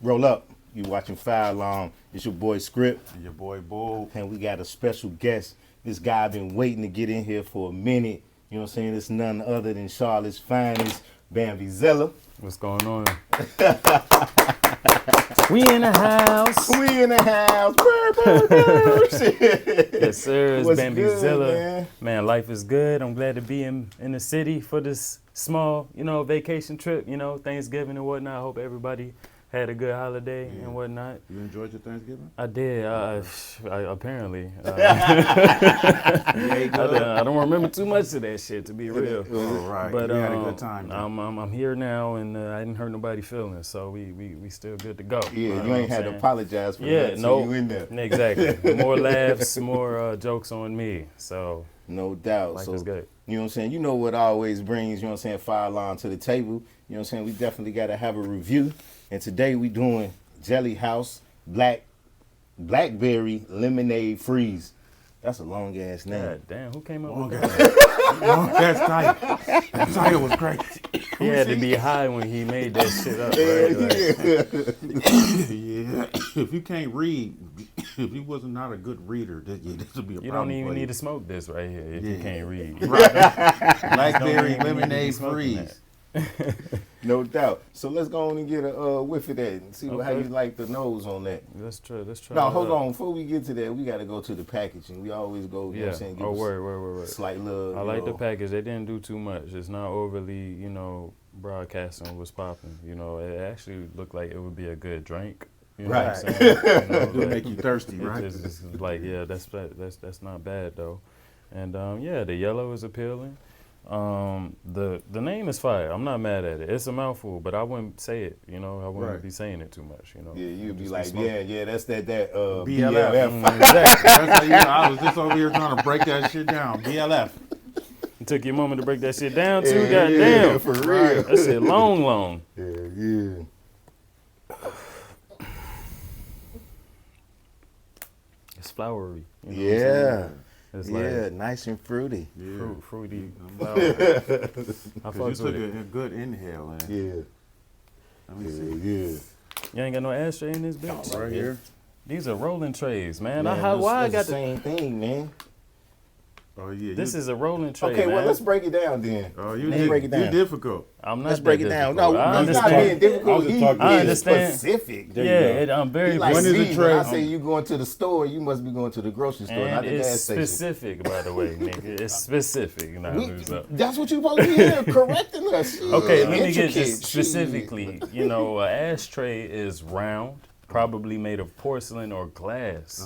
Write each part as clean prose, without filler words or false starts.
Roll up. You watching Fire Alarm. It's your boy Script. And your boy Bull. And we got a special guest. This guy been waiting to get in here for a minute. You know what I'm saying? It's none other than Charlotte's finest, Bambizilla. What's going on? We in the house. We in the house. Brr, brr, brr. Yes, sir. It's What's Bambizilla. good, man, life is good. I'm glad to be in the city for this small, vacation trip, Thanksgiving and whatnot. I hope everybody had a good holiday and whatnot. You enjoyed your Thanksgiving? I did. Apparently. I don't remember too much of that shit, to be real. Oh, right. But you had a good time. I'm here now, and I didn't hurt nobody feelings, so we still good to go. Yeah, you ain't had to apologize for that. No, you in there. Exactly. More laughs, more jokes on me. So no doubt. Life so is good. You know what I'm saying? You know what always brings, you know what I'm saying, Fire Alarm to the table. You know what I'm saying? We definitely got to have a review. And today we doing Jelly House Blackberry Lemonade Freeze. That's a long ass name. God damn, who came up with that? Long ass title. That title was crazy. He had to be high when he made that shit up, right? Yeah. If you can't read, if you was not a good reader, this would be a problem. You don't even need to smoke this right here if you can't read. Right. Blackberry Lemonade Freeze. No doubt. So let's go on and get a whiff of that and see how you like the nose on that. Let's try. No, hold on. Before we get to that, we got to go to the packaging. We always go, you know what I'm saying, give word. Slight love. I like the package. They didn't do too much. It's not overly, broadcasting what's popping. It actually looked like it would be a good drink. You know right. what I'm saying? It'll make you thirsty, right? It's like, that's not bad though. And the yellow is appealing. The name is fire. I'm not mad at it. It's a mouthful, but I wouldn't say it. I wouldn't be saying it too much. Yeah, you'd be like, that's that BLF. Exactly. I was just over here trying to break that shit down. BLF. It took you a moment to break that shit down too. Goddamn, yeah, for real. That shit long. Yeah. It's flowery. Yeah. It's nice and fruity. Yeah. Fruity. I fucks took with it. a good inhale. Yeah. Let me see. Yeah. You ain't got no ashtray in this bitch? Right here. These are rolling trays, man. Man, Why I got the same thing, man? Oh, yeah. This is a rolling tray, Okay, man. well, let's break it down then. Oh, break it down. You're difficult. I'm not Let's break it down. No, I he's not understand. being difficult. I understand. Specific. I'm very He like When is me, a when I tray? say you going to the store, you must be going to the grocery store, not and the it's gas station. specific, by the way, nigga. It's specific. That's what you supposed to be here correcting us. Okay, let me get Intricate, this specifically. An ashtray is round, probably made of porcelain or glass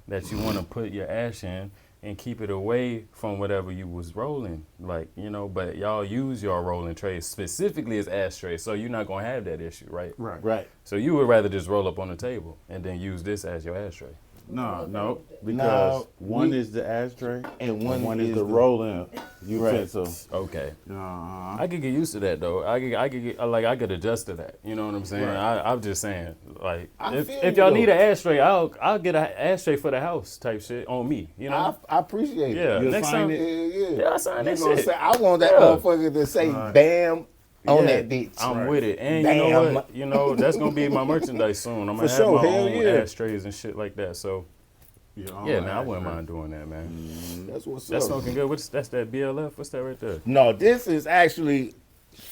that you want to put your ash in and keep it away from whatever you was rolling. But y'all use your rolling trays specifically as ashtrays, so you're not going to have that issue, right? Right. So you would rather just roll up on the table and then use this as your ashtray. No, because one is the ashtray and one is the rolling utensil. Okay. I could get used to that though. I could adjust to that. You know what I'm saying? Right. I'm just saying, like, I if y'all need an ashtray, I'll get an ashtray for the house type shit on me. I appreciate it. Yeah. You'll Next sign time, it? yeah, I sign that shit. I want that motherfucker to say "bam" on that bitch. I'm with it. And Damn. you know what? That's gonna be my merchandise soon. I'm gonna have sure. my Hell own yeah. ashtrays and shit like that. So man, I wouldn't mind doing that, man. That's what's That's up. smoking good. That's that BLF? What's that right there? No, this is actually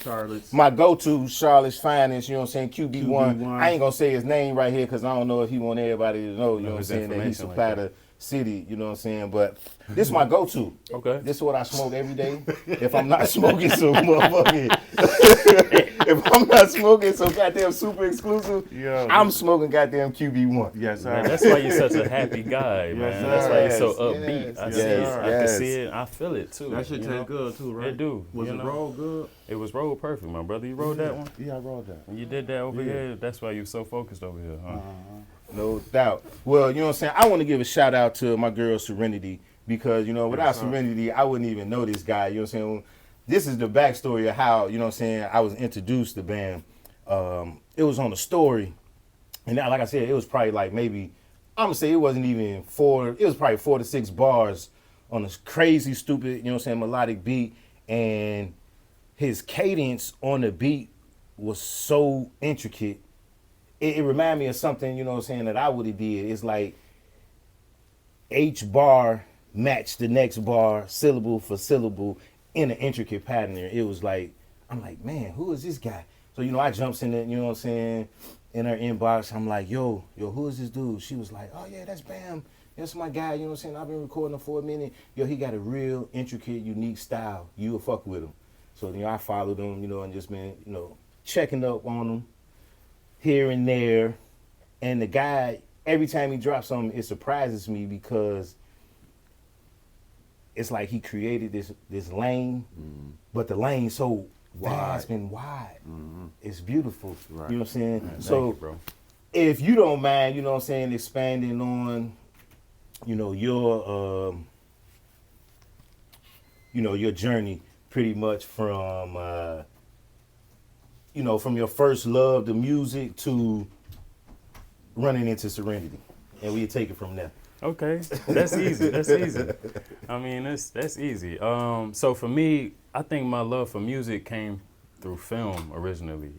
Charlotte's. my go-to, Charlotte's finest, you know what I'm saying, QB1. QB1. I ain't going to say his name right here because I don't know if he want everybody to know, you know what I'm his saying, that he information supply like the city, you know what I'm saying, but this is my go-to. Okay. This is what I smoke every day. If I'm not smoking some motherfucking, if I'm not smoking some goddamn super exclusive, I'm smoking goddamn QB1. Yes, sir. Man, that's why you're such a happy guy, man. sir. That's why you're so Yes, upbeat. I yes, see it. yes. I can see it. I feel it too. That should you taste know? good too, right? It do. Was you it know? rolled good? It was rolled perfect, my brother. You rolled that one? Yeah, I rolled that. And you did that over here? That's why you're so focused over here, huh? No doubt. Well, you know what I'm saying, I want to give a shout out to my girl Serenity because, without Serenity, I wouldn't even know this guy, you know what I'm saying. This is the backstory of how, you know what I'm saying, I was introduced to Bam. It was on a story, and now, like I said, it was probably like maybe, I'm gonna say it wasn't even it was probably 4 to 6 bars on this crazy, stupid, you know what I'm saying, melodic beat, and his cadence on the beat was so intricate, it reminded me of something, you know what I'm saying, that I would have did. It's like each bar matched the next bar, syllable for syllable, in an intricate pattern. It was like, I'm like, man, who is this guy? So, I jumps in it, you know what I'm saying, in her inbox. I'm like, yo, who is this dude? She was like, oh, yeah, that's Bam. That's my guy, you know what I'm saying? I've been recording him for a minute. Yo, he got a real intricate, unique style. You will fuck with him. So, I followed him, and just been, checking up on him here and there. And the guy, every time he drops something, it surprises me because it's like he created this lane, but the lane's so vast and wide. It's beautiful. Right. You know what I'm saying? Man, so you, bro. If you don't mind, you know what I'm saying, expanding on, your your journey pretty much from from your first love to music to running into Serenity. And we take it from there. Okay, that's easy. That's easy. I mean, that's easy. So for me, I think my love for music came through film originally.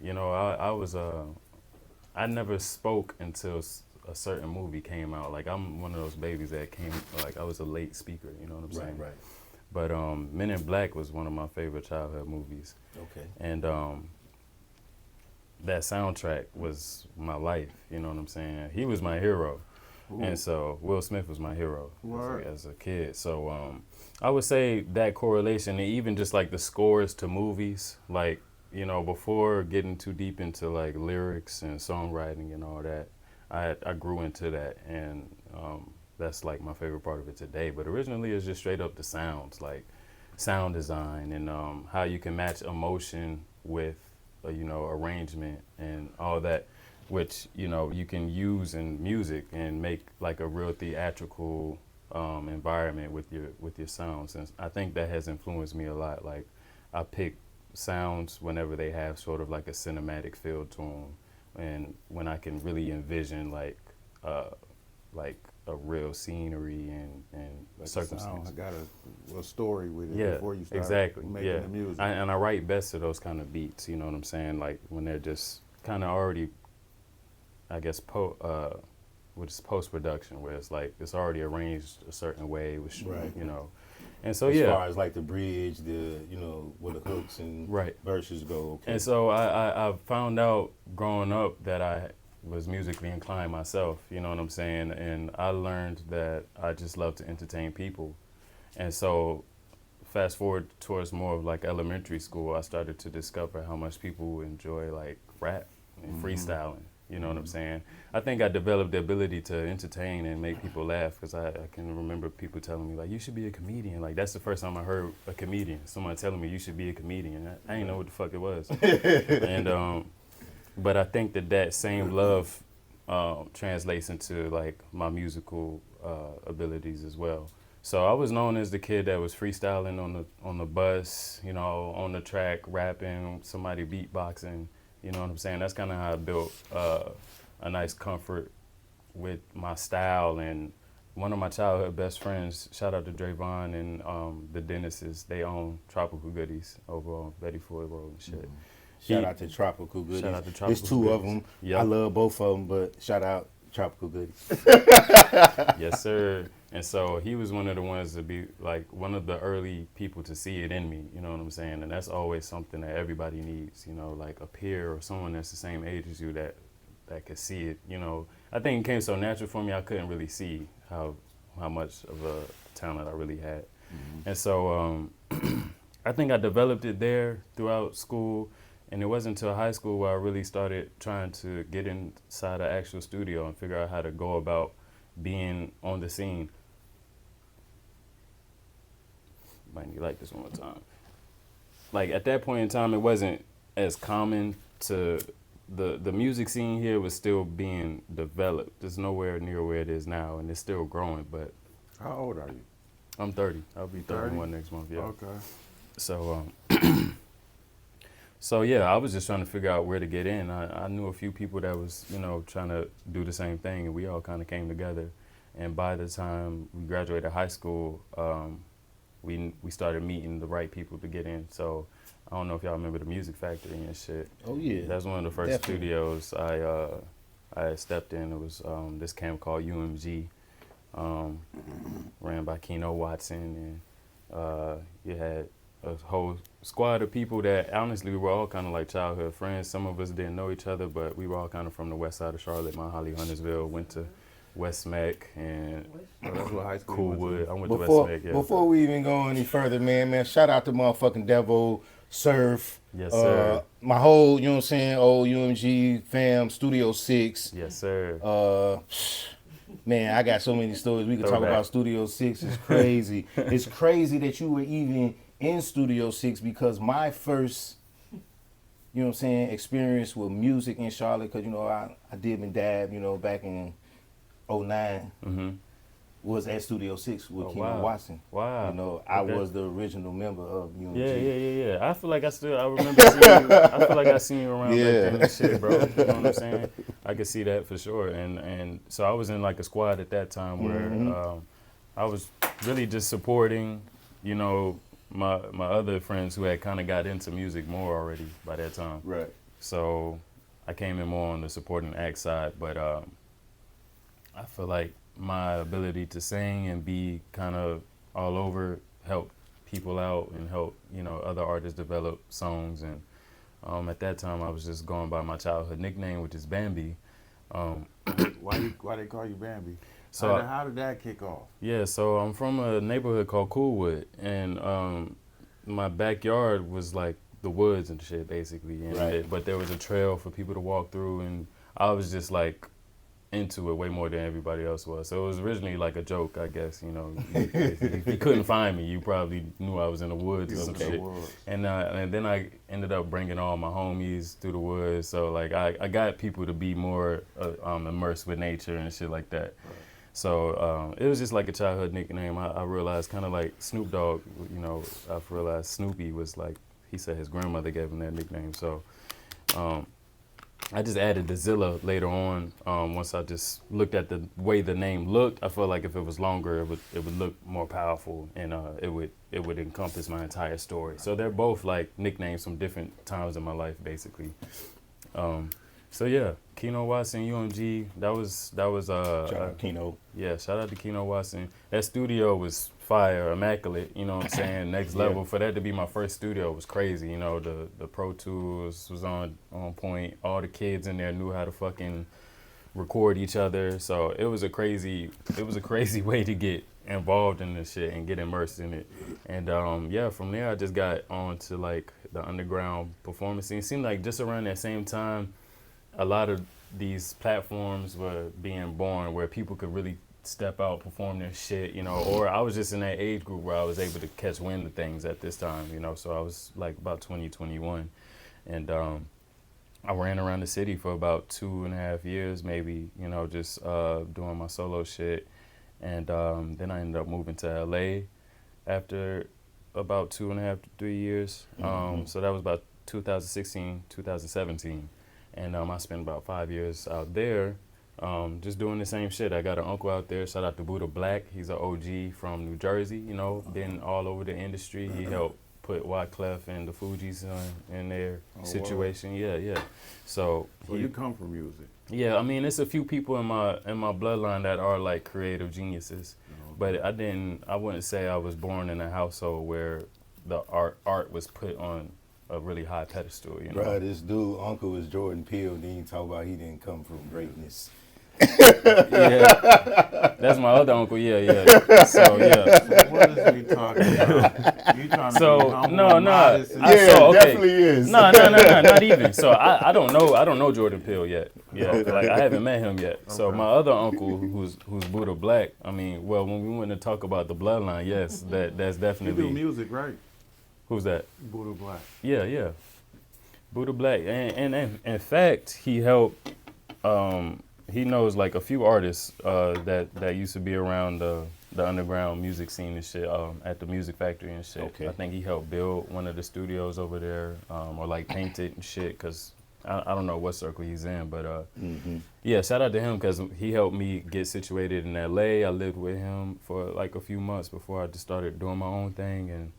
I never spoke until a certain movie came out. Like, I'm one of those babies that came, like, I was a late speaker, you know what I'm saying? Right. But Men in Black was one of my favorite childhood movies. Okay. And that soundtrack was my life, you know what I'm saying? He was my hero. Ooh. And so Will Smith was my hero as a kid. So I would say that correlation, and even just like the scores to movies, like, before getting too deep into like lyrics and songwriting and all that, I grew into that, and that's like my favorite part of it today. But originally it's just straight up the sounds, like sound design and how you can match emotion with arrangement and all that, which you can use in music and make like a real theatrical environment with your sounds. And I think that has influenced me a lot. Like, I pick sounds whenever they have sort of like a cinematic feel to them, and when I can really envision like a real scenery and like circumstances. I got a story with it before you start making the music. And I write best to those kind of beats, you know what I'm saying? Like when they're just kind of already, I guess, which is post-production, where it's like it's already arranged a certain way, which, And so, as far as like the bridge, where the hooks and verses go. Okay. And so I found out growing up that I was musically inclined myself, you know what I'm saying? And I learned that I just love to entertain people. And so fast forward towards more of like elementary school, I started to discover how much people enjoy like rap and freestyling. You know what I'm saying? I think I developed the ability to entertain and make people laugh, because I can remember people telling me, like, you should be a comedian. Like, that's the first time I heard a comedian. Someone telling me you should be a comedian. I didn't know what the fuck it was. And but I think that same love translates into, like, my musical abilities as well. So I was known as the kid that was freestyling on the bus, on the track, rapping, somebody beatboxing. You know what I'm saying? That's kind of how I built a nice comfort with my style. And one of my childhood best friends, shout out to Drayvon and the Dennises, they own Tropical Goodies over on Betty Ford Road and shit. Shout out to Tropical Goodies. Shout out to Tropical There's two Goodies. of them. Yep. I love both of them, but shout out Tropical Goodies. Yes, sir. And so he was one of the ones to be like one of the early people to see it in me, you know what I'm saying? And that's always something that everybody needs, like a peer or someone that's the same age as you that could see it, I think it came so natural for me, I couldn't really see how much of a talent I really had. And so I think I developed it there throughout school, and it wasn't until high school where I really started trying to get inside an actual studio and figure out how to go about being on the scene. Might need to like this one more time. Like, at that point in time, it wasn't as common to the music scene here was still being developed. It's nowhere near where it is now, and it's still growing. But how old are you? I'm 30. I'll be 31 next month. Yeah. Okay. So so yeah, I was just trying to figure out where to get in. I knew a few people that was trying to do the same thing, and we all kind of came together. And by the time we graduated high school, we started meeting the right people to get in. So I don't know if y'all remember the Music Factory and shit. Oh yeah. That's one of the first studios I I had stepped in. It was this camp called UMG, ran by Keno Watson, and you had a whole squad of people that honestly we were all kind of like childhood friends. Some of us didn't know each other, but we were all kind of from the west side of Charlotte, Mount Holly, Huntersville, went to West Mac and that's what high school Coolwood. I went to Before, West Mac, yeah. before we even go any further, man, shout out to motherfucking Devo, Surf. Yes, sir. My whole, you know what I'm saying, old UMG fam, Studio 6. Yes, sir. Man, I got so many stories. We could talk Throwback. about Studio 6. It's crazy. It's crazy that you were even in Studio 6 because my first, you know what I'm saying, experience with music in Charlotte, because, you know, I dib and dab, you know, back in 09, was at Studio 6 with Keno Watson. Wow. You know, I was the original member of UMG. Yeah. I feel like I remember seeing you. I feel like I seen you around back then and shit, bro. You know what I'm saying? I could see that for sure. And so I was in like a squad at that time where I was really just supporting, you know, my other friends who had kind of got into music more already by that time. Right. So I came in more on the supporting act side, but I feel like my ability to sing and be kind of all over help people out and help, you know, other artists develop songs. And at that time I was just going by my childhood nickname, which is Bambi. Why they call you Bambi? So how did that kick off? Yeah, so I'm from a neighborhood called Coolwood, and my backyard was like the woods and shit basically, and but there was a trail for people to walk through, and I was just like into it way more than everybody else was. So it was originally like a joke, I guess, you know. If you couldn't find me, you probably knew I was in the woods or some shit. And then I ended up bringing all my homies through the woods. So like I got people to be more immersed with nature and shit like that. Right. So it was just like a childhood nickname. I realized kind of like Snoop Dogg, you know, I realized Snoopy was like, he said his grandmother gave him that nickname. So I just added the Zilla later on. Once I just looked at the way the name looked, I felt like if it was longer, it would look more powerful, and it would encompass my entire story. So they're both like nicknames from different times in my life, basically. So yeah, Keno Watson, UMG. That was Shout out Keno. Yeah, shout out to Keno Watson. That studio was fire, immaculate, you know what I'm saying? Next level. For that to be my first studio was crazy, you know, the Pro Tools was on point. All the kids in there knew how to fucking record each other. So it was a crazy way to get involved in this shit and get immersed in it. And yeah, from there I just got on to like the underground performance scene. It seemed like just around that same time, a lot of these platforms were being born where people could really step out, perform their shit, you know, or I was just in that age group where I was able to catch wind of things at this time, you know, so I was like about 20, 21, and I ran around the city for about 2.5 years, maybe, you know, just doing my solo shit, and then I ended up moving to LA after about 2.5 to 3 years, so that was about 2016, 2017, and I spent about 5 years out there. Just doing the same shit. I got an uncle out there, shout out to Buddha Black. He's an OG from New Jersey, you know, been all over the industry. He helped put Wyclef and the Fugees in their situation. Wow. Yeah. So you come from music. Yeah, I mean, it's a few people in my bloodline that are like creative geniuses. But I wouldn't say I was born in a household where the art was put on a really high pedestal, you know. Bruh, this dude, uncle is Jordan Peele, then you talk about he didn't come from greatness. Yeah, that's my other uncle. Yeah. So yeah. So what is we talking about? You trying to be humble no. Definitely is. No, not even. So I don't know Jordan Peele yet. Yeah, like I haven't met him yet. Okay. So my other uncle, who's Buddha Black. I mean, well, when we went to talk about the bloodline, yes, that's definitely. You do music, right? Who's that? Buddha Black. Yeah. Buddha Black, and in fact, he helped. He knows like a few artists that used to be around the underground music scene and shit at the Music Factory and shit. Okay. I think he helped build one of the studios over there, or like paint it and shit. Cause I don't know what circle he's in, but yeah, shout out to him because he helped me get situated in LA. I lived with him for like a few months before I just started doing my own thing, and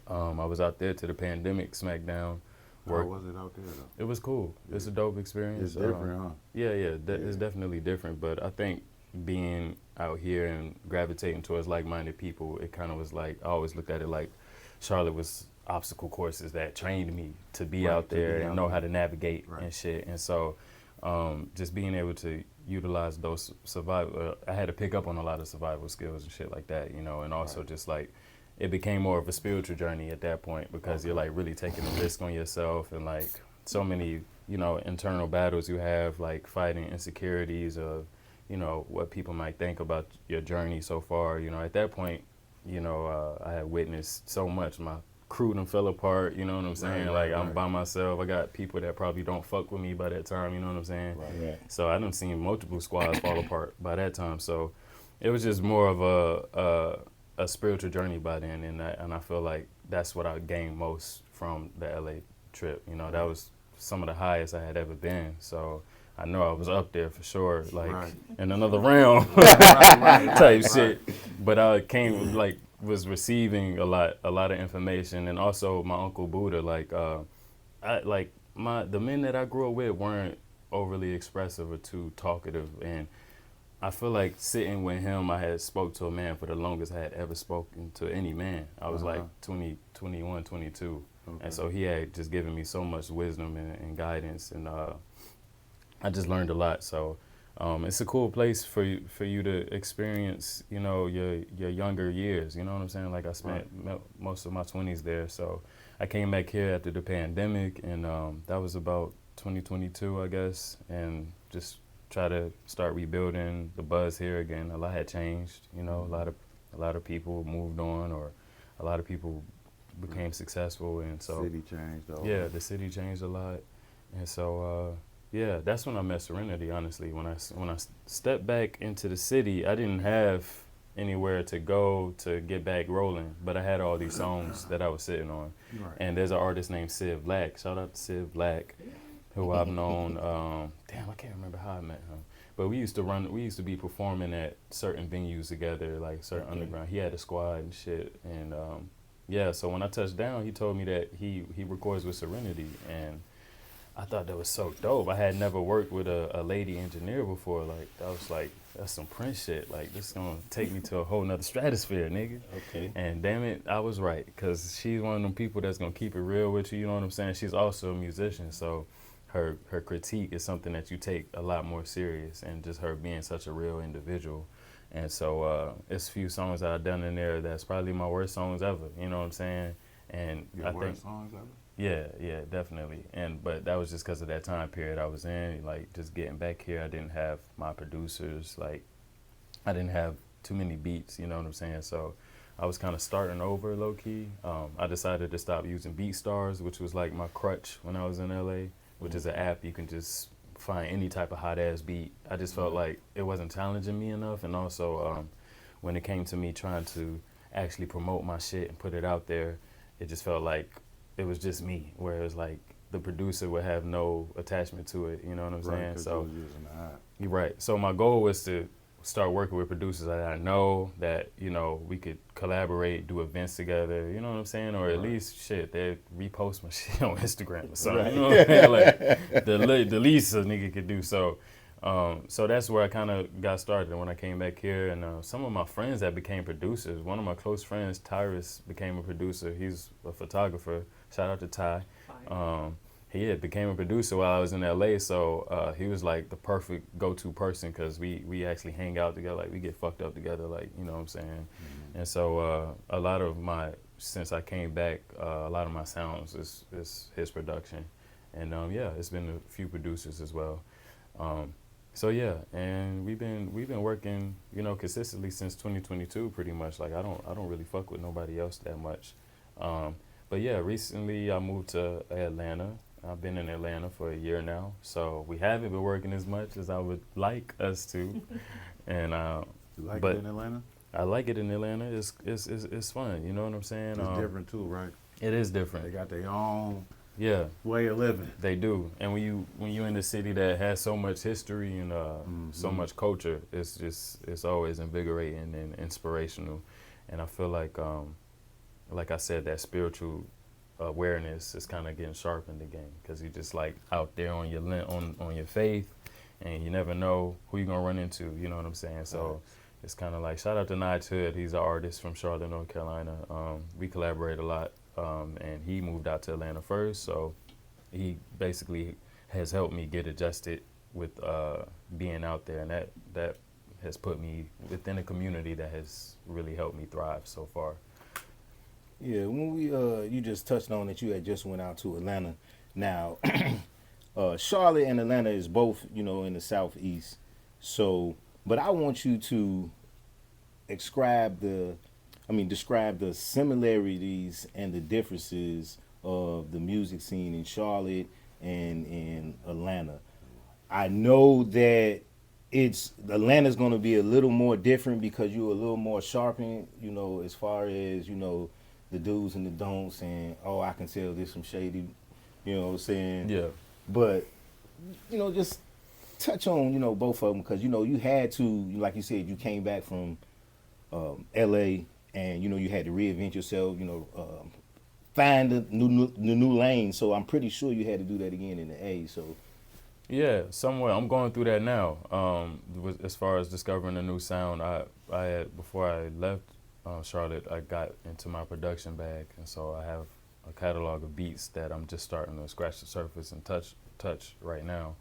I was out there till the pandemic smacked down How was it out there, though? It was cool. It's a dope experience. It's different, huh? Yeah, it's definitely different. But I think being out here and gravitating towards like-minded people, it kind of was like, I always looked at it like Charlotte was obstacle courses that trained me to be out there and know how to navigate and shit. And so just being able to utilize those survival, I had to pick up on a lot of survival skills and shit like that, you know, and also just like, it became more of a spiritual journey at that point because you're like really taking a risk on yourself and like so many, you know, internal battles you have, like fighting insecurities of, you know, what people might think about your journey so far. You know, at that point, you know, I had witnessed so much. My crew done fell apart, you know what I'm saying? I'm by myself. I got people that probably don't fuck with me by that time, you know what I'm saying? Right. So I done seen multiple squads fall apart by that time. So it was just more of a spiritual journey by then, and I feel like that's what I gained most from the LA trip. You know, that was some of the highest I had ever been. So I know I was up there for sure, like in another realm type shit. But I came was receiving a lot of information, and also my Uncle Buddha. The men that I grew up with weren't overly expressive or too talkative, and I feel like sitting with him, I had spoke to a man for the longest I had ever spoken to any man. I was like 20, 21, 22. Okay. And so he had just given me so much wisdom and guidance, and I just learned a lot. So it's a cool place for you to experience, you know, your younger years. You know what I'm saying? Like I spent most of my 20s there. So I came back here after the pandemic, and that was about 2022, I guess, and just try to start rebuilding the buzz here again. A lot had changed, you know. A lot of people moved on, or a lot of people became successful, and so city changed. Yeah, the city changed a lot, and so yeah, that's when I met Serenity. Honestly, when I stepped back into the city, I didn't have anywhere to go to get back rolling, but I had all these songs that I was sitting on, and there's an artist named Civ Black. Shout out to Civ Black, who I've known. I can't remember how I met him, but we used to be performing at certain venues together, like certain underground. He had a squad and shit, and so when I touched down, he told me that he records with Serenity, and I thought that was so dope. I had never worked with a lady engineer before. Like, I was like, that's some Prince shit. Like, this is gonna take me to a whole nother stratosphere, nigga. Okay. And damn it, I was right, because she's one of them people that's gonna keep it real with you, you know what I'm saying? She's also a musician, so her critique is something that you take a lot more serious, and just her being such a real individual. And so it's a few songs that I've done in there that's probably my worst songs ever, you know what I'm saying? And Your worst songs ever? Yeah, definitely. But that was just because of that time period I was in. Like, just getting back here, I didn't have my producers. Like, I didn't have too many beats, you know what I'm saying? So I was kind of starting over low-key. I decided to stop using BeatStars, which was like my crutch when I was in LA, which is an app you can just find any type of hot-ass beat. I just felt like it wasn't challenging me enough. And also, when it came to me trying to actually promote my shit and put it out there, it just felt like it was just me, whereas like the producer would have no attachment to it, you know what I'm saying? So you're right. So my goal was to start working with producers that I know, that, you know, we could collaborate, do events together, you know what I'm saying? Or at least shit, they repost my shit on Instagram or something. You know what I'm saying? Like the least a nigga could do. So so that's where I kind of got started when I came back here. And some of my friends that became producers, one of my close friends, Tyrus, became a producer. He's a photographer. Shout out to Ty. He had became a producer while I was in LA, so he was like the perfect go-to person, because we actually hang out together, like we get fucked up together, like, you know what I'm saying? Mm-hmm. And so a lot of since I came back, a lot of my sounds is his production. And it's been a few producers as well. So yeah, and we've been working, you know, consistently since 2022 pretty much. Like I don't really fuck with nobody else that much. But yeah, recently I moved to Atlanta. I've been in Atlanta for a year now, so we haven't been working as much as I would like us to. And you like it in Atlanta? I like it in Atlanta. It's fun. You know what I'm saying? It's different too, right? It is different. They got their own way of living. They do. And when you in a city that has so much history and so much culture, it's always invigorating and inspirational. And I feel like I said, that spiritual awareness is kind of getting sharpened again, because you just like out there on your on your faith, and you never know who you're gonna run into. You know what I'm saying? So it's kind of like, shout out to Nige Hood. He's an artist from Charlotte, North Carolina. We collaborate a lot, and he moved out to Atlanta first, so he basically has helped me get adjusted with being out there, and that has put me within a community that has really helped me thrive so far. Yeah, when we you just touched on that you had just went out to Atlanta. Now, Charlotte and Atlanta is both, you know, in the southeast. So, but I want you to describe the similarities and the differences of the music scene in Charlotte and in Atlanta. I know that Atlanta's going to be a little more different because you're a little more sharpened, you know, as far as, you know, the do's and the don'ts, and I can tell this some shady, you know what I'm saying? Yeah. But, you know, just touch on, you know, both of them, because, you know, you had to, like you said, you came back from LA, and, you know, you had to reinvent yourself, you know, find the new lane. So I'm pretty sure you had to do that again in the A. So yeah, somewhere I'm going through that now. As far as discovering a new sound, I had, before I left Charlotte, I got into my production bag, and so I have a catalog of beats that I'm just starting to scratch the surface and touch right now,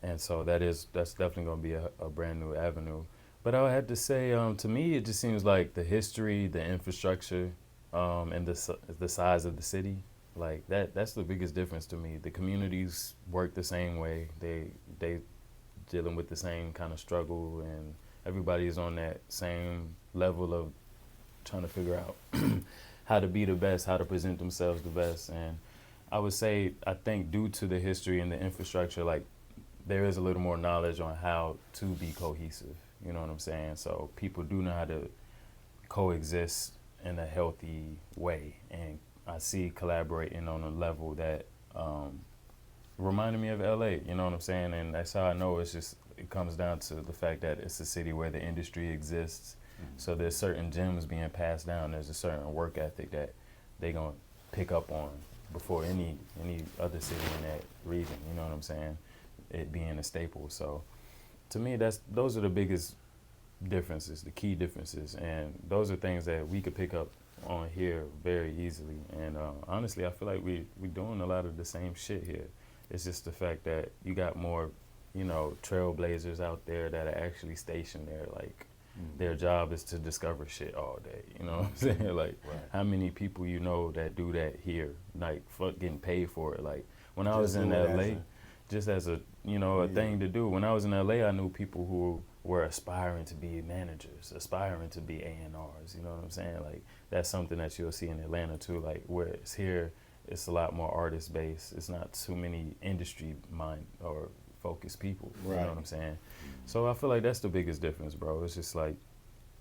and so that's definitely going to be a brand new avenue. But I had to say, to me, it just seems like the history, the infrastructure, and the size of the city, like that's the biggest difference to me. The communities work the same way. They dealing with the same kind of struggle, and everybody is on that same level of trying to figure out how to be the best, how to present themselves the best. And I would say, I think due to the history and the infrastructure, like there is a little more knowledge on how to be cohesive. You know what I'm saying? So people do know how to coexist in a healthy way. And I see collaborating on a level that reminded me of LA, you know what I'm saying? And that's how I know it comes down to the fact that it's a city where the industry exists. So there's certain gems being passed down. There's a certain work ethic that they gonna pick up on before any other city in that region. You know what I'm saying? It being a staple. So to me, those are the biggest differences, the key differences, and those are things that we could pick up on here very easily. And honestly, I feel like we doing a lot of the same shit here. It's just the fact that you got more, you know, trailblazers out there that are actually stationed there, like. Their job is to discover shit all day. You know what I'm saying? Like, how many people you know that do that here? Like, fuck getting paid for it. Like, when I was in LA, just as a, you know, a thing to do. When I was in LA, I knew people who were aspiring to be managers, aspiring to be A&Rs. You know what I'm saying? Like, that's something that you'll see in Atlanta too. Like, where it's here, it's a lot more artist based. It's not too many industry mind or focused people. You know what I'm saying? So I feel like that's the biggest difference, bro. It's just like,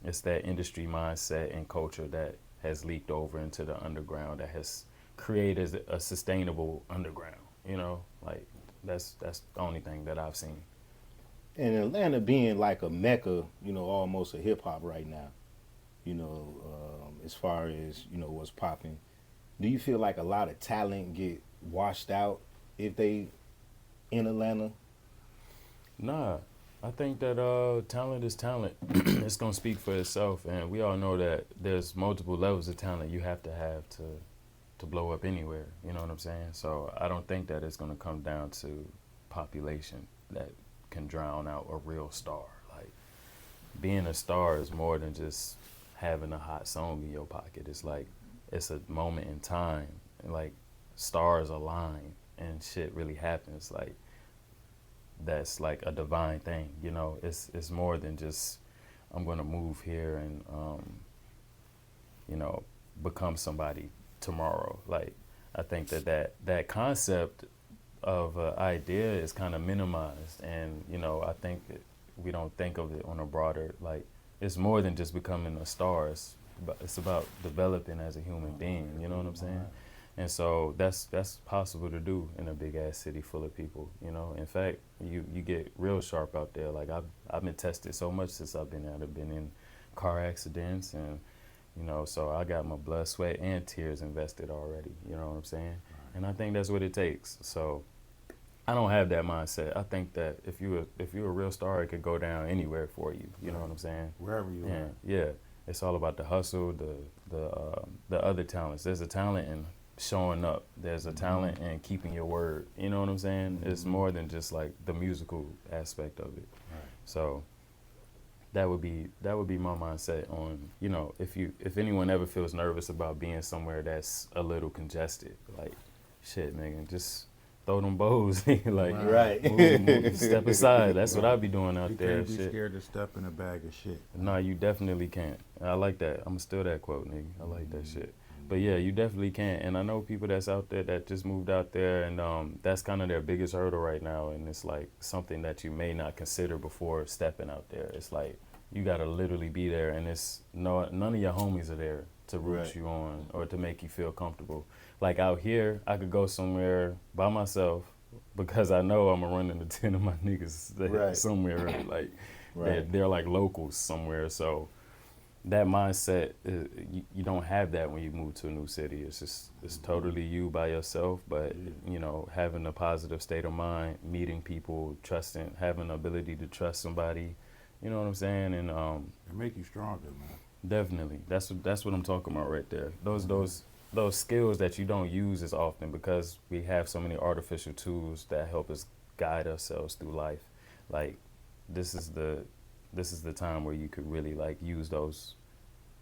it's that industry mindset and culture that has leaked over into the underground, that has created a sustainable underground, you know? Like, that's the only thing that I've seen. And Atlanta being like a mecca, you know, almost a hip hop right now, you know, as far as, you know, what's popping. Do you feel like a lot of talent get washed out if they in Atlanta? Nah, I think that talent is talent. It's gonna speak for itself, and we all know that there's multiple levels of talent you have to blow up anywhere. You know what I'm saying? So I don't think that it's gonna come down to population that can drown out a real star. Like, being a star is more than just having a hot song in your pocket. It's like, it's a moment in time, and like stars align and shit really happens. Like, that's like a divine thing, you know. It's more than just, I'm gonna move here and you know, become somebody tomorrow. Like, I think that concept of idea is kind of minimized, and you know, I think that we don't think of it on a broader, like, it's more than just becoming a star. It's about developing as a human being. You know what I'm saying? And so that's possible to do in a big ass city full of people. You know, in fact, you get real sharp out there. Like, I've been tested so much since I've been out. I've been in car accidents and You know, so I got my blood, sweat, and tears invested already. You know what I'm saying? Right. And I think that's what it takes. So I don't have that mindset. I think that if you're a real star, it could go down anywhere for you. You know what I'm saying? Wherever you are. Yeah. It's all about the hustle, the other talents. There's a talent in showing up. There's a talent in keeping your word. You know what I'm saying? It's more than just like the musical aspect of it. Right. So that would be my mindset on, you know, if anyone ever feels nervous about being somewhere that's a little congested, like, shit, nigga, just throw them bows, like, right. Move, step aside. That's what I be doing out there. You can't be scared to step in a bag of shit. No, you definitely can't. I like that. I'm still that quote, nigga. I like that shit. But yeah, you definitely can't. And I know people that's out there that just moved out there, and that's kind of their biggest hurdle right now. And it's like something that you may not consider before stepping out there. It's like you gotta literally be there, and none of your homies are there to root you on or to make you feel comfortable. Like out here, I could go somewhere by myself because I know I'm gonna run into 10 of my niggas somewhere. Like they're like locals somewhere. So that mindset, you don't have that when you move to a new city. It's totally you by yourself, but you know, having a positive state of mind, meeting people, trusting, having the ability to trust somebody, you know what I'm saying? And it make you stronger, man. Definitely. That's what I'm talking about right there. Those skills that you don't use as often because we have so many artificial tools that help us guide ourselves through life. Like this is the time where you could really like use those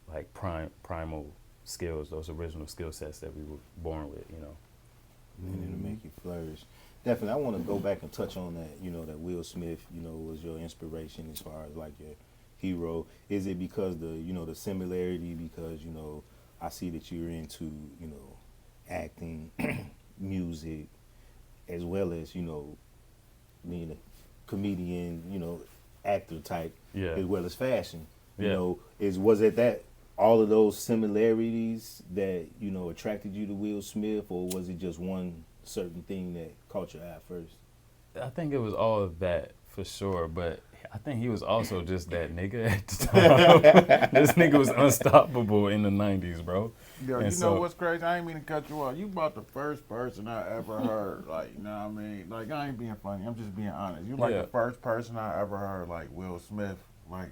like primal skills, those original skill sets that we were born with, you know. And it'll make you flourish. Definitely, I want to go back and touch on that, you know, that Will Smith, you know, was your inspiration as far as like your hero. Is it because the similarity, because, you know, I see that you're into, you know, acting, music, as well as, you know, being a comedian, you know, actor type, as well as fashion. You know, was it that all of those similarities that, you know, attracted you to Will Smith, or was it just one certain thing that caught your eye first? I think it was all of that for sure, but I think he was also just that nigga at the time. This nigga was unstoppable in the 90s, bro. Yo, you know what's crazy? I ain't mean to cut you off. You about the first person I ever heard, like, you know what I mean? Like, I ain't being funny. I'm just being honest. You like the first person I ever heard, like, Will Smith, like,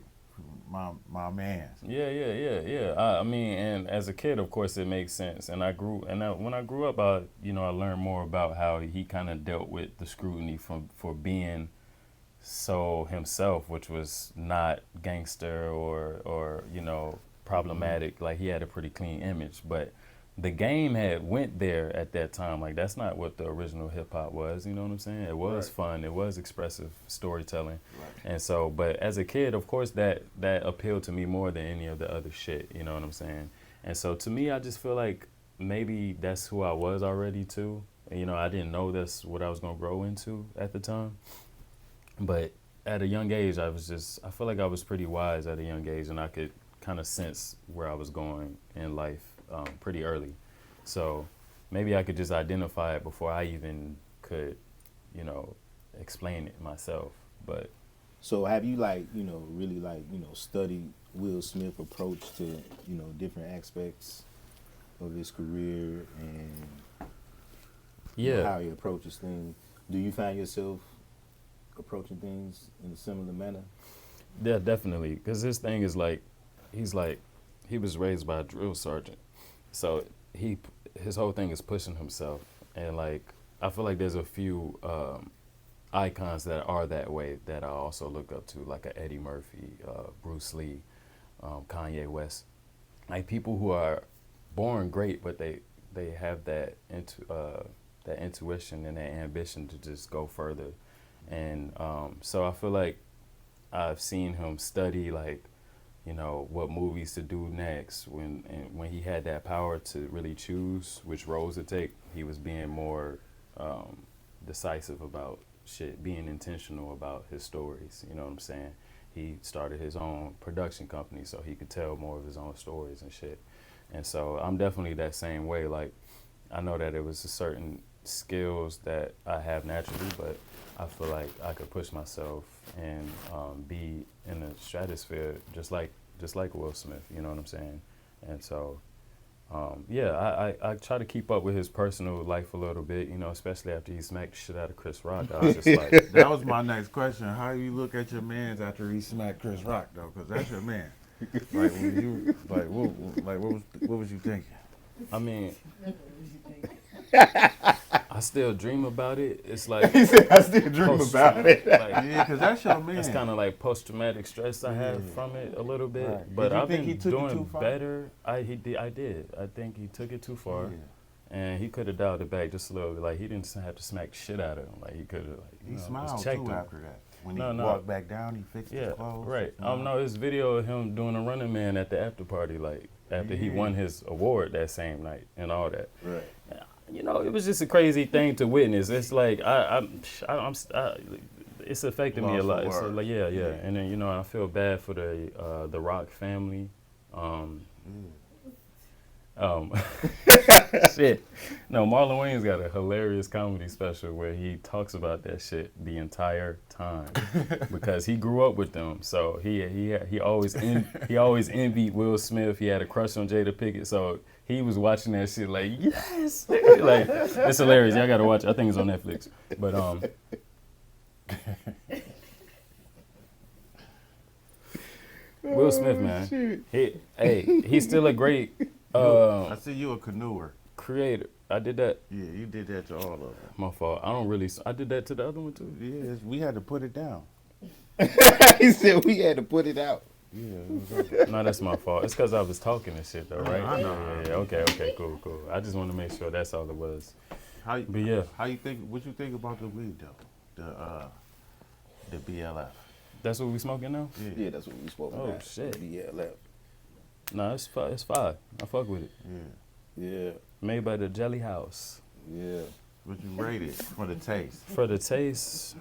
my man. Yeah. I mean, and as a kid, of course, it makes sense. And when I grew up, I learned more about how he kind of dealt with the scrutiny for being so himself, which was not gangster or you know, problematic. Like he had a pretty clean image, but the game had went there at that time. Like that's not what the original hip hop was. You know what I'm saying? It was fun. It was expressive storytelling. And so, but as a kid, of course, that appealed to me more than any of the other shit. You know what I'm saying? And so to me, I just feel like maybe that's who I was already too. And, you know, I didn't know that's what I was gonna grow into at the time. But at a young age, I feel like I was pretty wise at a young age, and I could kind of sense where I was going in life pretty early. So maybe I could just identify it before I even could, you know, explain it myself. But so have you really studied Will Smith's approach to, you know, different aspects of his career and how he approaches things? Do you find yourself approaching things in a similar manner? Yeah, definitely. Because his thing is like, he was raised by a drill sergeant. So his whole thing is pushing himself. And like, I feel like there's a few icons that are that way that I also look up to, like a Eddie Murphy, Bruce Lee, Kanye West. Like people who are born great, but they have that intuition and that ambition to just go further. And so I feel like I've seen him study, like, you know, what movies to do next. When he had that power to really choose which roles to take, he was being more decisive about shit, being intentional about his stories. You know what I'm saying? He started his own production company so he could tell more of his own stories and shit. And so I'm definitely that same way. Like, I know that it was a certain skills that I have naturally, but I feel like I could push myself and be in the stratosphere just like Will Smith, you know what I'm saying? And so, yeah, I try to keep up with his personal life a little bit, you know, especially after he smacked the shit out of Chris Rock. I was just like, that was my next question. How you look at your mans after he smacked Chris Rock though? Because that's your man. Like when you what was you thinking? I mean, I still dream about it. It's like He said, I still dream about it. Like, Yeah, because that's your man. it's kind of like post-traumatic stress I have from it a little bit. Right. But Did you I've think been he took it doing too far? better. I did. I think he took it too far. Yeah. And he could have dialed it back just a little bit. Like, he didn't have to smack shit out of him. Like, he could have, like, He just smiled checked too him. after that. When he No. walked back down, he fixed his clothes. Right. Smiled. No, it's video of him doing a Running Man at the after party, like, after he won his award that same night and all that. Right. You know, it was just a crazy thing to witness. It's like, it's affected me a lot. It's like, yeah. And then, you know, I feel bad for the Rock family. Shit. No, Marlon Wayne's got a hilarious comedy special where he talks about that shit the entire time because he grew up with them. So he always envied Will Smith. He had a crush on Jada Pinkett. So he was watching that shit like, yes, like it's hilarious. Y'all gotta watch it. I think it's on Netflix. But Will Smith, man, he's still a great I see you a canoer. creator. I did that. Yeah, you did that to all of them. My fault. I did that to the other one too. Yeah, we had to put it down. He said we had to put it out. Yeah. No, that's my fault. It's because I was talking and shit though, right? I know. Yeah. Okay. Cool. I just want to make sure that's all it was. But yeah, How you think? What you think about the weed though? The BLF. that's what we smoking now. Yeah, that's what we spoke Oh, about. shit. BLF. No, it's fire. I fuck with it. Yeah. Made by the Jelly House. Yeah. What you rate it for the taste? For the taste,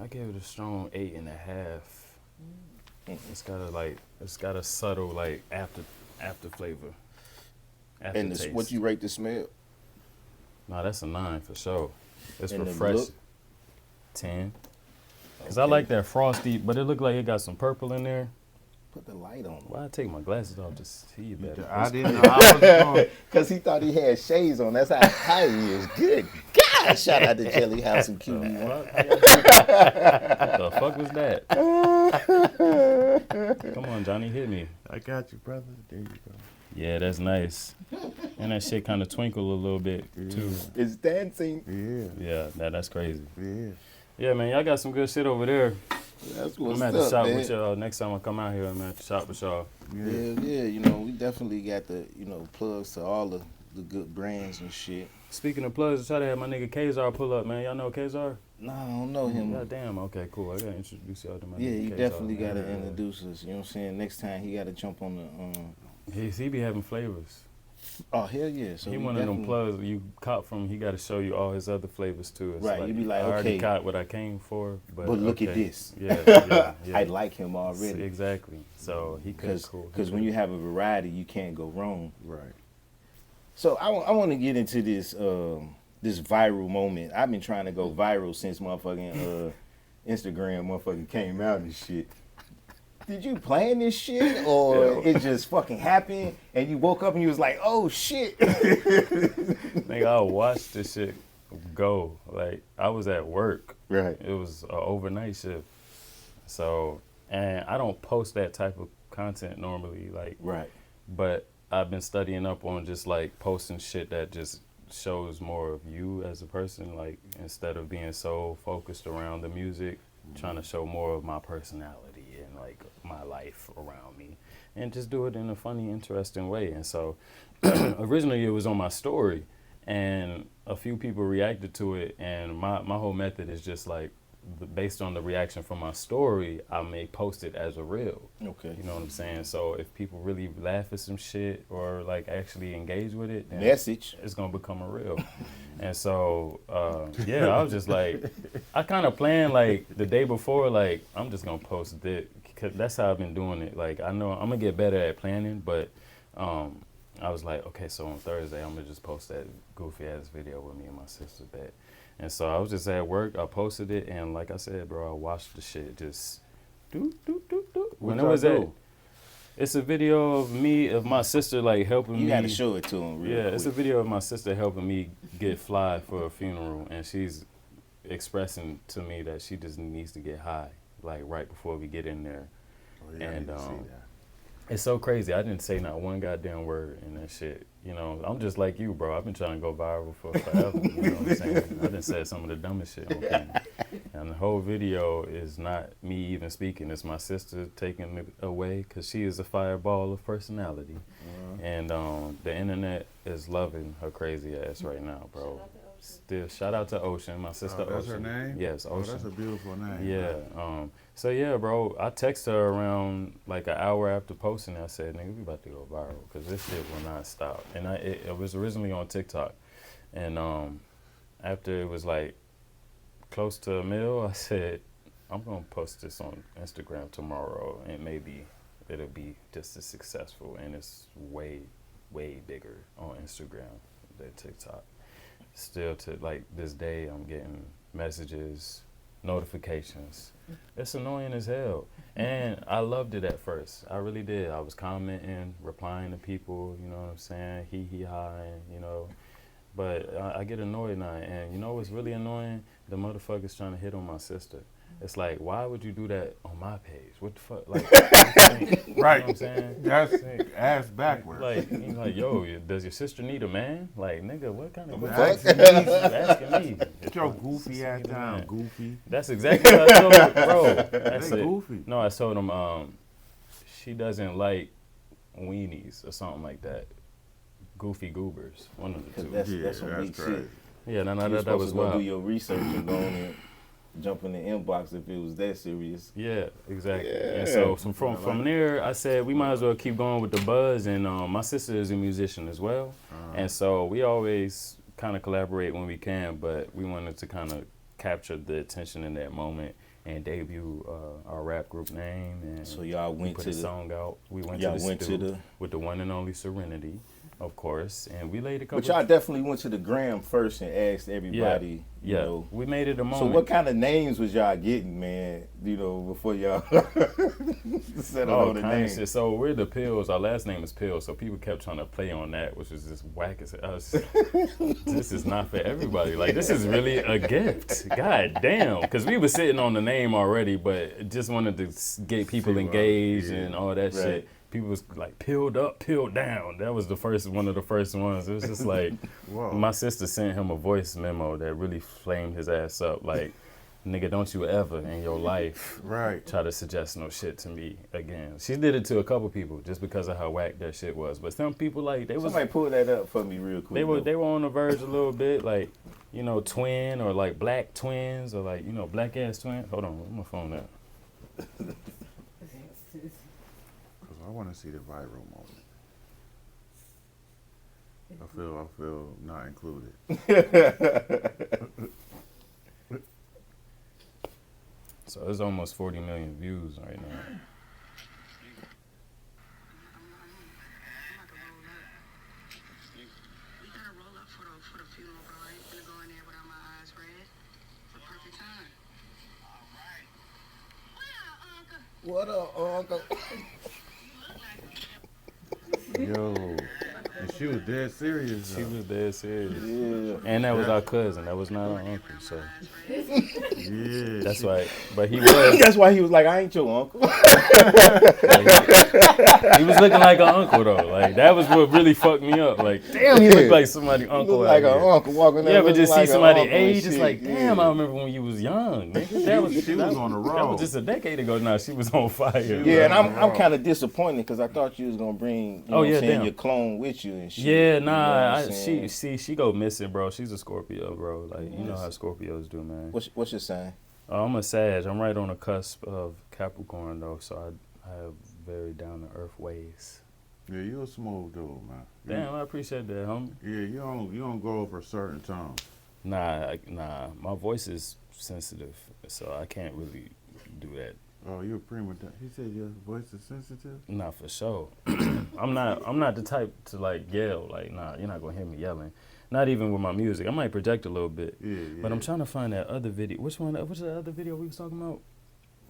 I gave it a strong 8.5. It's got a subtle like after flavor. And what you rate the smell? No, that's a 9 for sure. It's And the refreshing. look? 10. Cause I like that frosty, but it looked like it got some purple in there. Put the light on. Why I take my glasses off to see you better? I didn't know. I was going. Because he thought he had shades on. That's how high he is. Good God. Shout out to Jelly House and QB1. What the fuck was that? Come on, Johnny, hit me. I got you, brother. There you go. Yeah, that's nice. And that shit kind of twinkle a little bit too. It's dancing. Yeah, that's crazy. Yeah. Yeah, man, y'all got some good shit over there. That's I'm what's gonna have to up, shop man. with y'all next time I come out here. I'm gonna have to shop with y'all. Yeah. You know, we definitely got the, plugs to all the good brands and shit. Speaking of plugs, I try to have my nigga Kazar pull up, man. Y'all know Kazar? No, I don't know him. God damn. Okay, cool. I gotta introduce y'all to my Yeah, nigga you Kazar, definitely man. got to introduce us. You know what I'm saying? Next time he got to jump on the. He be having flavors. Oh, hell yeah. So He we one of them definitely- plugs you cop from. He got to show you all his other flavors too. It's Right, you be like, I already okay. caught what I came for, but look at okay. this. Yeah. I like him already. Exactly. So he could cool. Because when you have a variety, you can't go wrong. Right. So I want to get into this this viral moment. I've been trying to go viral since motherfucking Instagram motherfucking came out and shit. Did you plan this shit or it just fucking happened and you woke up and you was like, oh shit? Nigga, I watched this shit go. Like, I was at work. Right. It was an overnight shift. So, and I don't post that type of content normally, like, Right. but I've been studying up on just like posting shit that just shows more of you as a person, like instead of being so focused around the music, trying to show more of my personality and like my life around me and just do it in a funny, interesting way. And so originally it was on my story and a few people reacted to it, and my whole method is just like based on the reaction from my story, I may post it as a reel. Okay. You know what I'm saying? So if people really laugh at some shit or like actually engage with it, then Message. it's gonna become a reel. And so yeah, I was just like, I kind of planned like the day before, like I'm just gonna post it, cause that's how I've been doing it. Like I know I'm gonna get better at planning, but I was like, okay, so on Thursday I'm gonna just post that goofy ass video with me and my sister that. And so I was just at work, I posted it, and like I said, bro, I watched the shit just do. When it was at, It's a video of my sister like helping me. You gotta show it to him real quick. It's a video of my sister helping me get fly for a funeral, and she's expressing to me that she just needs to get high, like right before we get in there. Oh, yeah, And I see that. it's so crazy. I didn't say not one goddamn word in that shit. You know, I'm just like you, bro. I've been trying to go viral for forever. You know what I'm saying? I done said some of the dumbest shit on camera. And the whole video is not me even speaking. It's my sister taking it away because she is a fireball of personality. And the internet is loving her crazy ass right now, bro. Still, shout out to Ocean, my sister Ocean. That's her name? Yes, Ocean. Oh, that's a beautiful name. Yeah. So yeah, bro, I texted her around like an hour after posting it. I said, nigga, we about to go viral because this shit will not stop. And it was originally on TikTok. And after it was like close to $1 million, I said, I'm going to post this on Instagram tomorrow and maybe it'll be just as successful. And it's way, way bigger on Instagram than TikTok. Still to like this day, I'm getting messages, notifications. It's annoying as hell. And I loved it at first. I really did. I was commenting, replying to people, you know what I'm saying? He, hi, you know. But I get annoyed now. And you know what's really annoying? The motherfuckers trying to hit on my sister. It's like, why would you do that on my page? What the fuck? Like, right. You know what I'm saying? That's ass backwards. Like, you're like, yo, does your sister need a man? Like, nigga, what kind of Asking asking me? Get your goofy ass down, goofy. That's exactly what I told her, bro. That's They it. goofy. No, I told him she doesn't like weenies or something like that. Goofy goobers, one of the two. That's some weak crazy. shit. Yeah, no, You that was supposed to go do wild. your research and go on and jump in the inbox if it was that serious. Yeah, exactly. Yeah. And so from there, I said we might as well keep going with the buzz. And my sister is a musician as well, and so we always kind of collaborate when we can. But we wanted to kind of capture the attention in that moment and debut our rap group name. And So y'all went put to a the song out. We went y'all to the went to studio the with the one and only Serenity, of course, and we laid a couple. But y'all definitely went to the gram first and asked everybody, you know. We made it a moment. So what kind of names was y'all getting, man, you know, before y'all settled on the name? Shit. So we're the Pills. Our last name is Pills, so people kept trying to play on that, which was just whack as us. This is not for everybody. Like, this is really a gift. God damn. Because we were sitting on the name already, but just wanted to get people engaged and all that shit. People was like, pilled up, pilled down. That was one of the first ones. It was just like, my sister sent him a voice memo that really flamed his ass up. Like, nigga, don't you ever in your life try to suggest no shit to me again. She did it to a couple people just because of how whack that shit was. But some people, like, they was... Somebody pull that up for me real quick. They were on the verge a little bit, like, you know, twin or like black twins or like, you know, black ass twins. Hold on, where's my phone at? I want to see the viral moment. I feel not included. So there's almost 40 million views right now. What up, Uncle? Yo, and she was dead serious. She was dead serious. Yeah. And that was our cousin. That was not our uncle. So Yeah, that's why. But he was. That's why he was like, I ain't your uncle. He was looking like an uncle though. Like that was what really fucked me up. Like damn, he looked like somebody uncle. Look like out an here. uncle walking. Yeah, but just like see somebody uncle and age, it's shit. like damn. I remember when you was young. Nigga. That was she was on the road. That was just a decade ago. Now she was on fire. Yeah, and I'm kind of disappointed because I thought you was gonna bring your clone with you and shit. Yeah, nah, she go missing, bro. She's a Scorpio, bro. Like you know how Scorpios do, man. What's your sign? I'm a Sag. I'm right on the cusp of Capricorn though, so I have very down to earth ways. Yeah, you a smooth dude, man. Damn, I appreciate that, homie. Yeah, you don't go over certain tones. Nah. My voice is sensitive, so I can't really do that. Oh, you're a prima donna. He said your voice is sensitive? Nah, for sure. I'm not the type to like yell. Like, nah, you're not gonna hear me yelling. Not even with my music. I might project a little bit. Yeah. But I'm trying to find that other video. Which one? What's the other video we was talking about?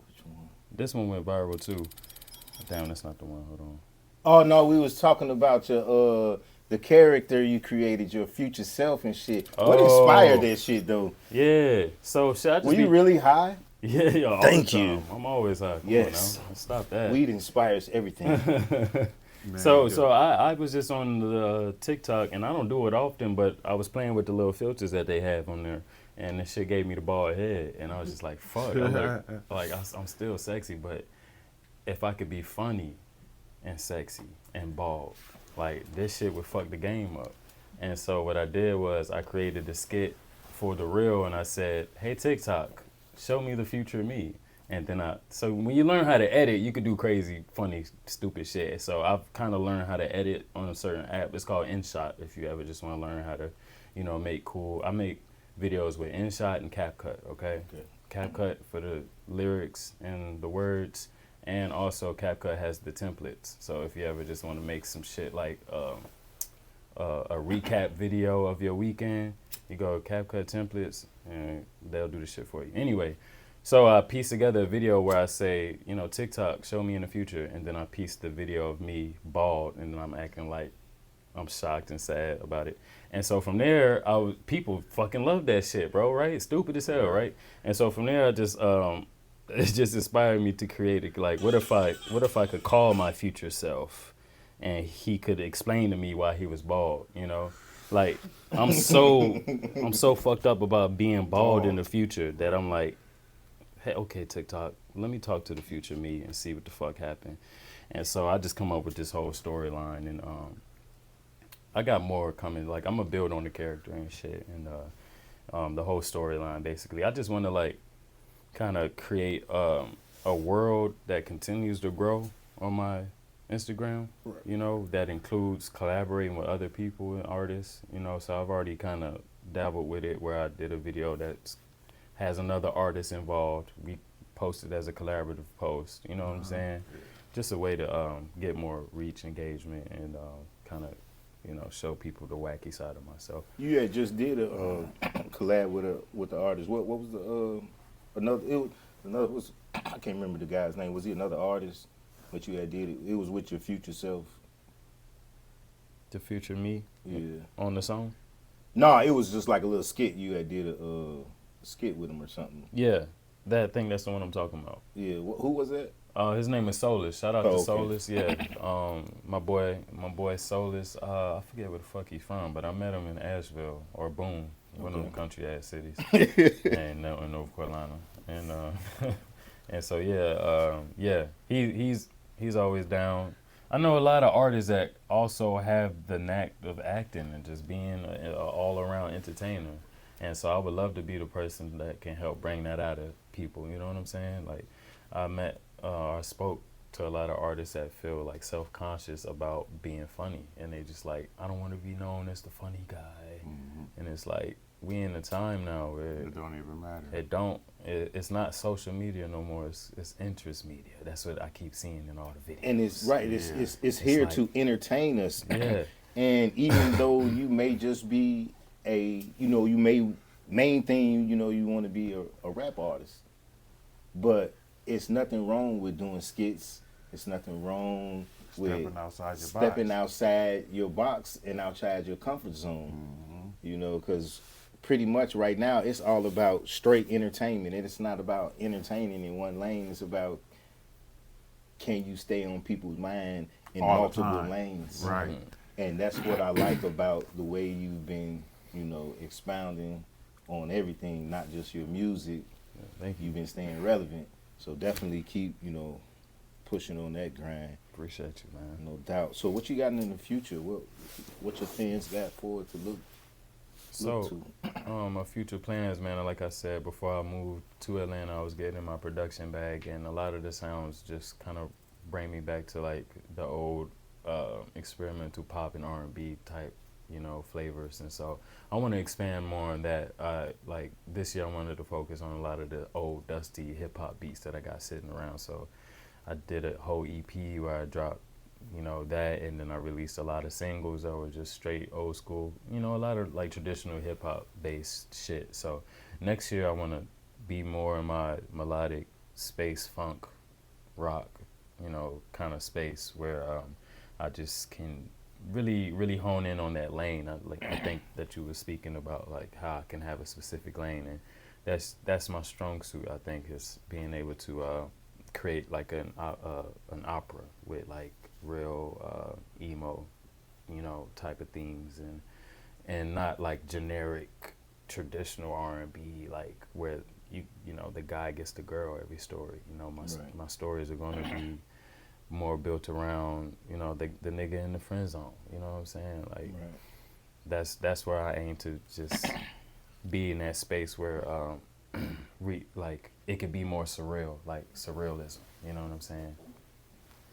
Which one? This one went viral too. Damn, that's not the one. Hold on. Oh no, we was talking about your the character you created, your future self and shit. What inspired that shit though? Yeah. So should I just Were you really high? Yeah, yo, all Thank the time. you. I'm always high. Come Yes. on now. Stop that. Weed inspires everything. So I was just on the TikTok, and I don't do it often, but I was playing with the little filters that they have on there, and this shit gave me the bald head, and I was just like, fuck. I'm still sexy, but if I could be funny and sexy and bald, like this shit would fuck the game up. And so what I did was I created a skit for the reel, and I said, hey TikTok, show me the future me. And then so when you learn how to edit, you can do crazy, funny, stupid shit. So I've kind of learned how to edit on a certain app. It's called InShot. If you ever just want to learn how to, make cool. I make videos with InShot and CapCut. Okay. CapCut for the lyrics and the words, and also CapCut has the templates. So if you ever just want to make some shit like a recap video of your weekend, you go to CapCut templates, and they'll do the shit for you. Anyway. So I pieced together a video where I say, TikTok, show me in the future. And then I pieced the video of me bald, and then I'm acting like I'm shocked and sad about it. And so from there, people fucking love that shit, bro, right? Stupid as hell, right? And so from there, I just it just inspired me to create it. Like, what if I could call my future self, and he could explain to me why he was bald, Like, I'm so fucked up about being bald in the future that I'm like, hey, okay, TikTok, let me talk to the future me and see what the fuck happened. And so I just come up with this whole storyline, and I got more coming. Like, I'm gonna build on the character and shit, and the whole storyline, basically. I just want to, like, kind of create a world that continues to grow on my Instagram, right. That includes collaborating with other people and artists, So I've already kind of dabbled with it, where I did a video that's has another artist involved. We posted as a collaborative post, you know what I'm saying? Yeah. Just a way to get more reach, engagement, and kind of, show people the wacky side of myself. You had just did a collab with the artist. What was the another I can't remember the guy's name. Was he another artist? But you had did it. It was with your future self. The future me. Yeah. On the song. No, it was just like a little skit. You had did a skit with him or something. Yeah, that's the one I'm talking about. Yeah, who was that? His name is Solus. Shout out to Solus. Yeah, my boy Solus. I forget where the fuck he's from, but I met him in Asheville or Boone, one of them country ass cities, and in North Carolina, and and so he's always down. I know a lot of artists that also have the knack of acting and just being an all around entertainer. And so I would love to be the person that can help bring that out of people, you know what I'm saying? Like, I spoke to a lot of artists that feel like self-conscious about being funny. And they just like, I don't want to be known as the funny guy. Mm-hmm. And it's like, we in a time now where it don't even matter. It's not social media no more. It's interest media. That's what I keep seeing in all the videos. And it's right. It's here like, to entertain us. Yeah. And even though you may just be main thing, you want to be a rap artist, but it's nothing wrong with doing skits. It's nothing wrong with stepping outside your box and outside your comfort zone, because pretty much right now it's all about straight entertainment, and it's not about entertaining in one lane. It's about, can you stay on people's mind in all multiple lanes? Right. And that's what I like about the way you've been expounding on everything, not just your music. Yeah, thank you. You've been staying relevant. So definitely keep, pushing on that grind. Appreciate you, man. No doubt. So what you got in the future? What your fans got forward to look to? My future plans, man, like I said, before I moved to Atlanta, I was getting in my production bag, and a lot of the sounds just kind of bring me back to like the old experimental pop and R&B type flavors. And so I want to expand more on that. Like this year I wanted to focus on a lot of the old dusty hip hop beats that I got sitting around. So I did a whole EP where I dropped, that, and then I released a lot of singles that were just straight old school, a lot of like traditional hip hop based shit. So next year I want to be more in my melodic space funk rock kind of space where I just can really hone in on that lane. I think that you were speaking about like how I can have a specific lane, and that's my strong suit. I think is being able to create like an opera with like real emo, type of themes, and not like generic traditional R&B, like where the guy gets the girl every story. My stories are going to be more built around the nigga in the friend zone. You know what I'm saying? Like that's where I aim to just be in that space where like it could be more surreal, like surrealism. You know what I'm saying?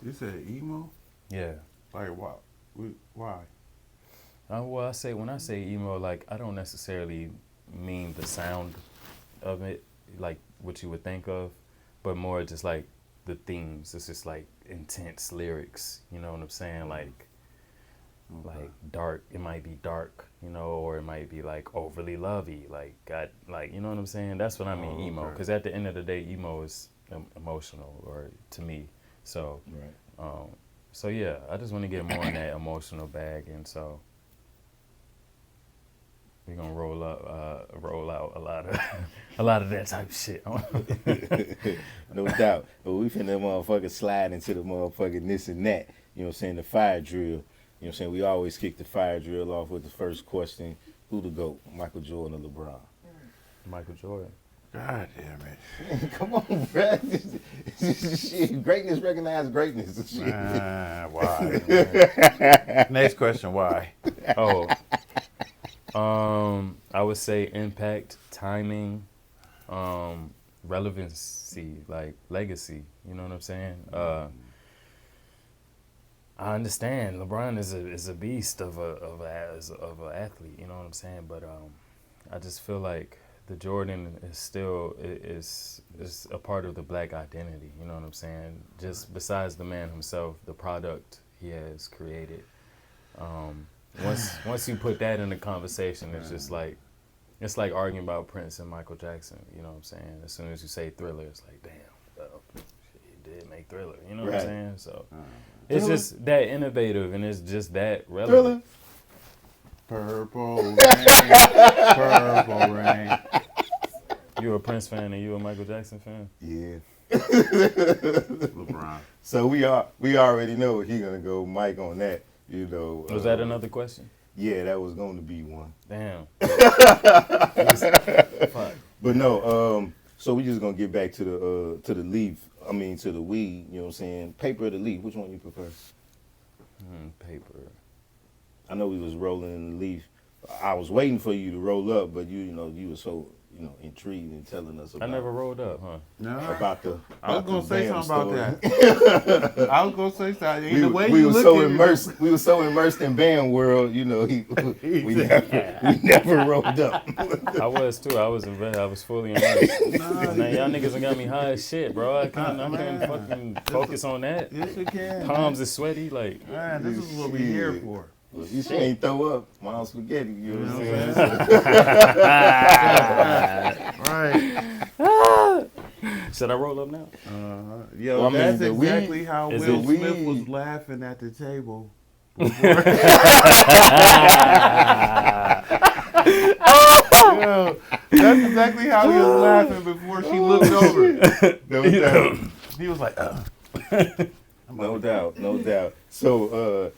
You said emo? Yeah. Like what? Why? Well, when I say emo, like I don't necessarily mean the sound of it, like what you would think of, but more just like the themes. It's just like intense lyrics. You know what I'm saying? Like dark. It might be dark, or it might be like overly lovey. Like you know what I'm saying? That's what I mean, emo. Because at the end of the day, emo is emotional, or to me. So, so yeah, I just want to get more in that emotional bag, and so we're gonna roll out a lot of that type of shit. No doubt. But we finna motherfucker slide into the motherfucking this and that. You know what I'm saying? The fire drill. You know what I'm saying? We always kick the fire drill off with the first question. Who the GOAT? Michael Jordan or LeBron? Michael Jordan. God damn it. Come on, bro. Shit. Greatness recognizes greatness. Why? Next question, why? I would say impact, timing, relevancy, like legacy. You know what I'm saying? I understand LeBron is a beast of a athlete. You know what I'm saying? But I just feel like the Jordan is still is a part of the black identity. You know what I'm saying? Just besides the man himself, the product he has created. Once you put that in the conversation, it's just like arguing about Prince and Michael Jackson. You know what I'm saying? As soon as you say Thriller, it's like, damn, well, he did make Thriller. You know what I'm saying? So it's just that innovative, and it's just that relevant. Thriller. Purple Rain. Purple Rain. You a Prince fan and you a Michael Jackson fan? Yeah. LeBron. So we already know he gonna go Mike on that. Was that another question? Yeah, that was going to be one. Damn. But no, so we just gonna get back to the leaf. I mean to the weed. You know what I'm saying? Paper or the leaf? Which one you prefer? Paper. I know we was rolling in the leaf. I was waiting for you to roll up, but you were so intrigued in telling us about. I never rolled up, huh? No. About the. I was gonna say something story. about that. I was gonna say something. We were so immersed in band world. We never rolled up. I was too. I was fully immersed. Man, y'all niggas done got me high as shit, bro. I can't fucking focus on that. Yes, you can. Palms is sweaty, like. Man, this is what we here for. Well, you ain't throw up mom's spaghetti. You know what I'm saying? Right. Should I roll up now? Yo, well, that's exactly how Will Smith was laughing at the table. Yo, that's exactly how he was laughing before she looked over. No doubt. He was like, No doubt. So,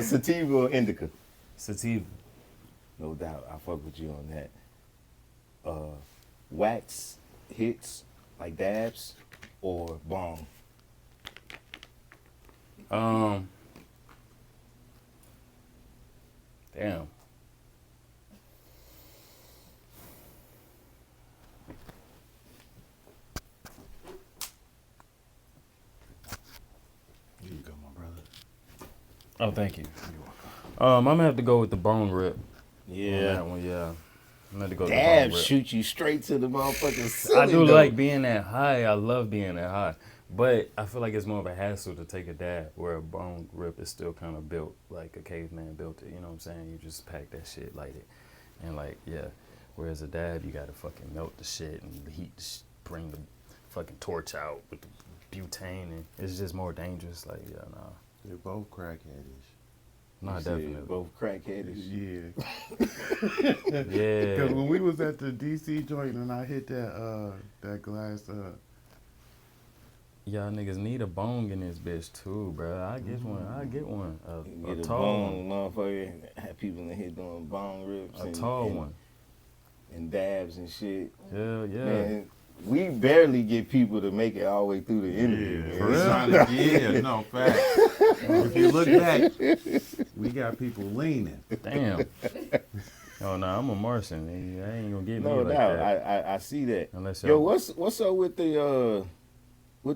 sativa or indica? Sativa. No doubt. I fuck with you on that. Wax hits, like dabs, or bong? Damn. Here you go, my brother. Oh, thank you. I'm gonna have to go with the bone rip. Yeah. That one, yeah. I'm gonna have to go with Dabs the bone rip. shoot you straight to the motherfucking ceiling. I do like being that high. I love being that high. But I feel like it's more of a hassle to take a dab, where a bone rip is still kind of built like a caveman built it. You know what I'm saying? You just pack that shit, light it, and like, yeah. Whereas a dab, you gotta fucking melt the shit and the heat, bring the fucking torch out with the butane, and it's just more dangerous. Like, yeah, nah. They're both crackheadish. Not definitely. Both crackheadish. Yeah. Yeah. Because when we was at the DC joint and I hit that glass, Y'all niggas need a bong in this bitch too, bro. I get one. I get one. A Get a tall bone, motherfucker. Have people in here doing bone rips. one. A tall one. And dabs and shit. Yeah, yeah. Man, we barely get people to make it all the way through the interview. yeah, man. for real? Yeah, no, facts. If you look back, we got people leaning. Damn. Oh no, I'm a Martian. I ain't gonna get me No like doubt, that. I see that. Unless Yo, y'all. what's up with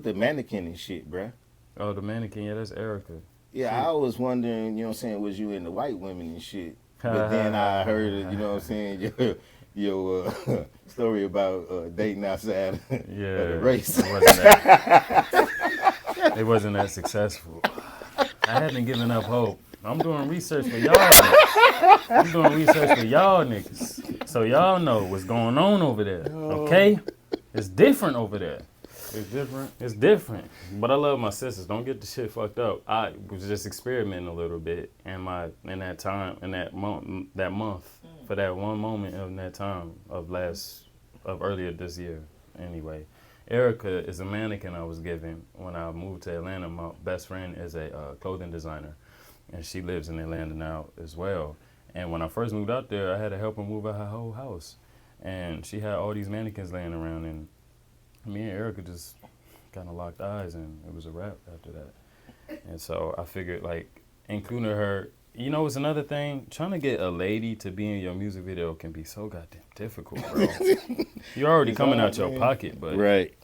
the mannequin and shit, bruh? Oh, the mannequin. Yeah, that's Erica. Yeah, I was wondering, you know what I'm saying, was you into white women and shit? But then I heard, you know what I'm saying, your story about dating outside Yeah. of the race. It wasn't that successful. I hadn't given up hope. I'm doing research for y'all niggas. I'm doing research for y'all niggas. So y'all know what's going on over there. Okay? It's different over there. It's different. It's different. But I love my sisters. Don't get the shit fucked up. I was just experimenting a little bit in that time, in that month, for that one moment in that time of earlier this year. Anyway, Erica is a mannequin I was given when I moved to Atlanta. My best friend is a clothing designer, and she lives in Atlanta now as well. And when I first moved out there, I had to help her move out her whole house. And she had all these mannequins laying around, and me and Erica just kind of locked eyes, and it was a wrap after that. And so I figured, like, including her, you know, it's another thing. Trying to get a lady to be in your music video can be so goddamn difficult, bro. You're already coming out your pocket, but Right.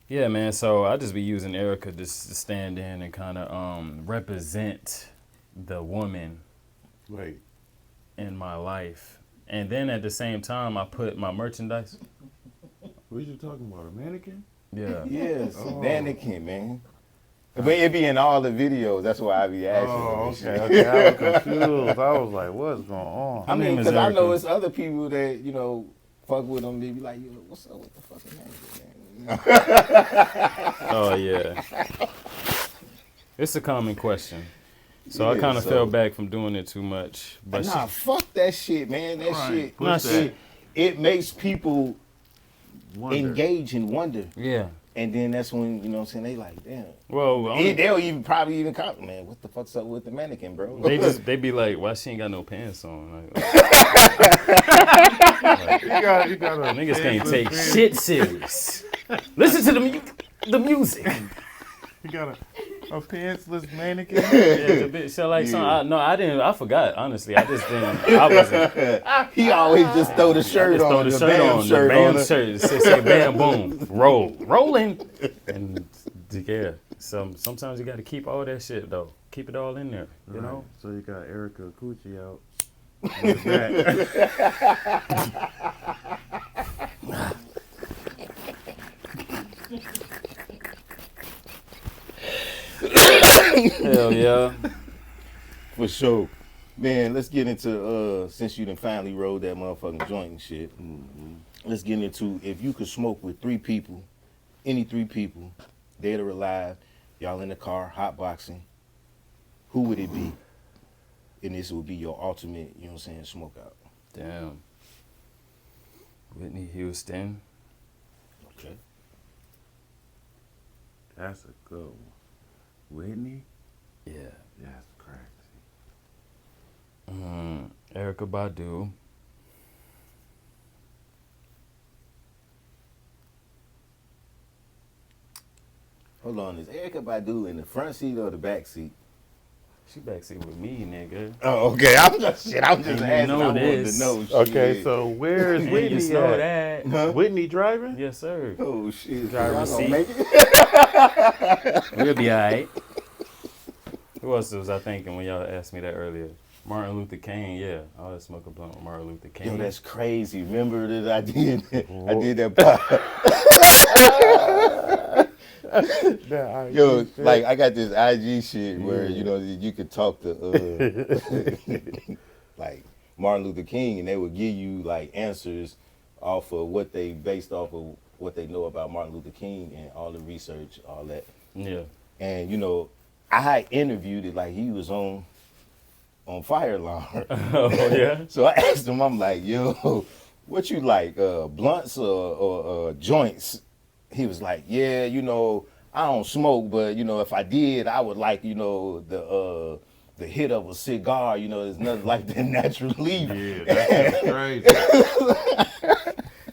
yeah, man. So I just be using Erica just to stand in and kind of represent the woman Wait. in my life, and then at the same time, I put my merchandise. What you talking about? A mannequin? Yeah. Yes, Oh. mannequin, man. But it be in all the videos. That's why I be asking. Oh, them and okay, shit. okay. I was confused. I was like, what's going on? I Her mean, name is because I know Erica. it's other people that, you know, fuck with them. They be like, yo, what's up with the fucking mannequin, man? Oh yeah. It's a common question. So I Yeah, kind of so- fell back from doing it too much. But Nah, fuck that shit, man. That Right. shit. Push that. Shit, it makes people Wonder. engage and wonder. yeah. And then that's when, you know what I'm saying, they like, damn. Well, They'll even probably comment, man, what the fuck's up with the mannequin, bro? they be like, why she ain't got no pants on? Like, You got a niggas can't pantsless take pants. shit serious. Listen to the music. You got a pantsless mannequin? Yeah, the bitch. So like, I didn't. I forgot. Honestly, I just didn't. I wasn't. He always just throw the shirt Just on. throw the shirt Bam on. The shirt bam on. shirt. It say bam boom. Rolling. And yeah. Sometimes you got to keep all that shit though. Keep it all in there. You know. So you got Erica Coochie out. in the back. Hell yeah. For sure. Man, let's get into, since you done finally rolled that motherfucking joint and shit, let's get into, if you could smoke with 3 people, any 3 people, dead or alive, y'all in the car, hot boxing, who would it be? And this would be your ultimate, you know what I'm saying, smoke out. Damn. Whitney Houston. Okay. That's a good one. Whitney? Yeah. That's crazy. Erykah Badu. Hold on, is Erykah Badu in the front seat or the back seat? She backseat with me, nigga. Oh, okay. I'm just You asking. I know wanted this. to know. Okay, shit. so where's And Whitney you know at? that. Huh? Whitney driving? Yes, sir. Oh shit! Driver's Y'all seat. gonna make it? We'll be all right. Who else was I thinking when y'all asked me that earlier? Martin Luther King, yeah. I always smoke a blunt with Martin Luther King. Yo, that's crazy. Remember that I did that pop. Yo, like I got this IG shit where you know you could talk to like Martin Luther King, and they would give you like answers off of what they based off of what they know about Martin Luther King and all the research, all that. Yeah. And, you know, I interviewed it like he was on Fire Alarm. Oh, yeah? So I asked him, I'm like, yo, what you like, blunts or joints? He was like, yeah, you know, I don't smoke, but, you know, if I did, I would like, you know, the hit of a cigar. You know, there's nothing like the natural leaf. Yeah, that's crazy.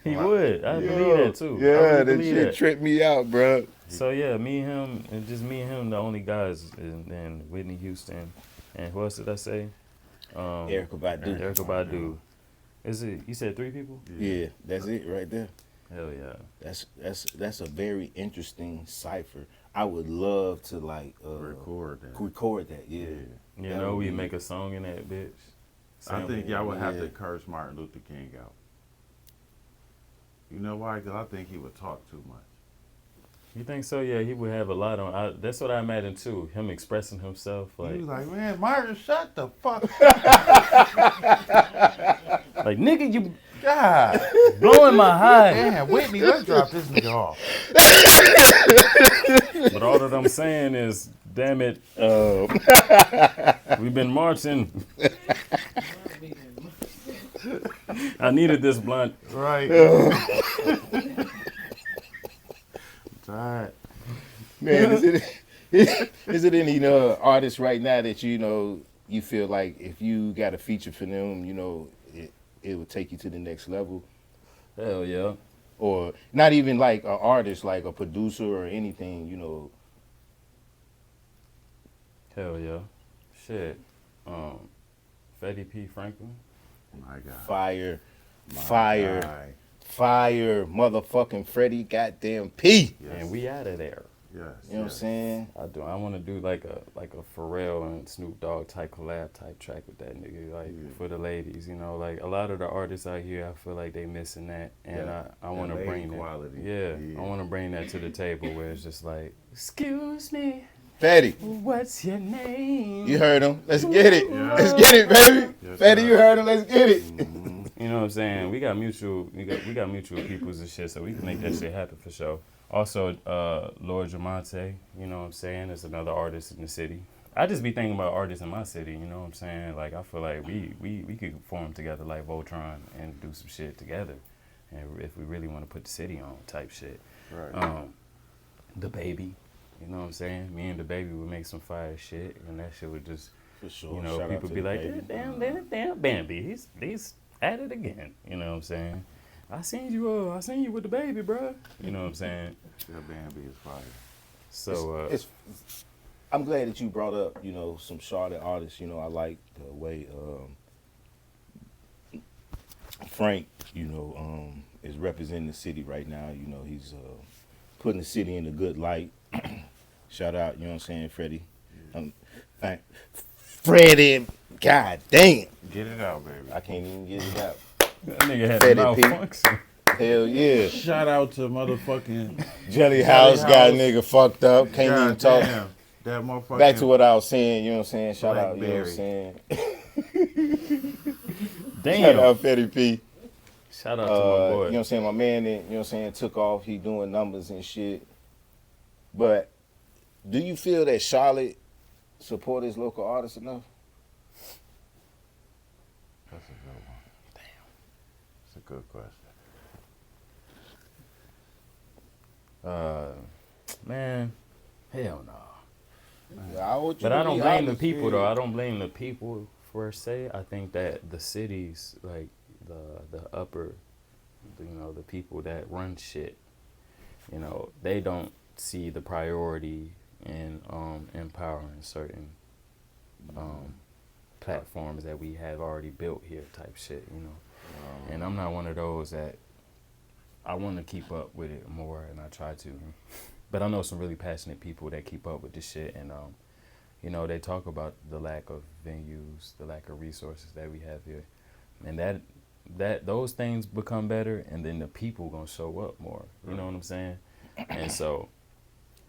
He would. I believe that, too. I Yeah, really that believe shit tripped me out, bro. So, yeah, me and him, and just me and him, the only guys, and then Whitney Houston. And who else did I say? Erykah Badu. Erykah Badu. Is it? You said 3 people? Yeah, that's it right there. Hell yeah. That's a very interesting cipher. I would love to like Record that. Yeah. You That know, would we be- make a song in that bitch. I think y'all would have Yeah. to curse Martin Luther King out. You know why? Because I think he would talk too much. You think so? Yeah, he would have a lot on. That's what I imagine too. Him expressing himself, He like was like, man, Martin, shut the fuck like nigga, you God. blowing my high. Damn, Whitney, let's drop this nigga off. But all that I'm saying is, damn it, we've been marching. I needed this blunt. Right. Tired. Man, is it any artists right now that you know you feel like if you got a feature for them, you know, it would take you to the next level? Hell yeah. Or not even like an artist, like a producer or anything, you know. Hell yeah. Shit. Freddie P. Franklin. My God. Fire, My fire, guy. fire, motherfucking Freddie goddamn P. Yes. And we out of there. Yes. You know what I'm saying? I want to do like a Pharrell and Snoop Dogg type collab type track with that nigga, like for the ladies. You know, like a lot of the artists out here, I feel like they missing that, and Yeah. I want to That bring lady that. quality. Yeah, Yeah. I want to bring that to the table where it's just like, excuse me, Fatty, what's your name? you heard him. Let's get it. Yeah. Let's get it, baby. Yes, Fatty, sir. you heard him. Let's get it. You know what I'm saying? We got mutual peoples and shit, so we can make that shit happen for sure. Also, Lord Jamonte, you know what I'm saying, is another artist in the city. I just be thinking about artists in my city, you know what I'm saying? Like, I feel like we could form together like Voltron and do some shit together. And if we really want to put the city on type shit. Right. The Baby, you know what I'm saying? Me and the Baby would make some fire shit, and that shit would just, For sure. you know, Shout out people to be the like, Baby. damn, Bambi, he's at it again, you know what I'm saying? I seen you with the Baby, bro. You know what I'm saying? That Bambi is fire. So, I'm glad that you brought up, you know, some Charlotte artists. You know, I like the way Frank, you know, is representing the city right now. You know, he's putting the city in a good light. Shout out, you know what I'm saying, Freddie. Freddie, god damn. Get it out, baby. I can't even get it out. that nigga had Fetty a P. malfunction. Hell yeah. Shout out to motherfucking Jelly House got a nigga fucked up. Can't even God talk. damn, that motherfucking Back to what I was saying, you know what I'm saying? Shout out, you know what I'm Blackberry. saying? Damn. Shout out Fetty P. Shout out to my You boy. know what I'm saying? My man, you know what I'm saying, took off. He doing numbers and shit. But do you feel that Charlotte support his local artists enough? That's a good one. Damn. It's a good question. Man, hell no. But I don't blame the people though. I don't blame the people per se. I think that the cities, like the upper, you know, the people that run shit, you know, they don't see the priority in empowering certain platforms that we have already built here type shit, you know. And I'm not one of those that I want to keep up with it more, and I try to. But I know some really passionate people that keep up with this shit, and you know, they talk about the lack of venues, the lack of resources that we have here, and that those things become better, and then the people gonna show up more. You know what I'm saying? And so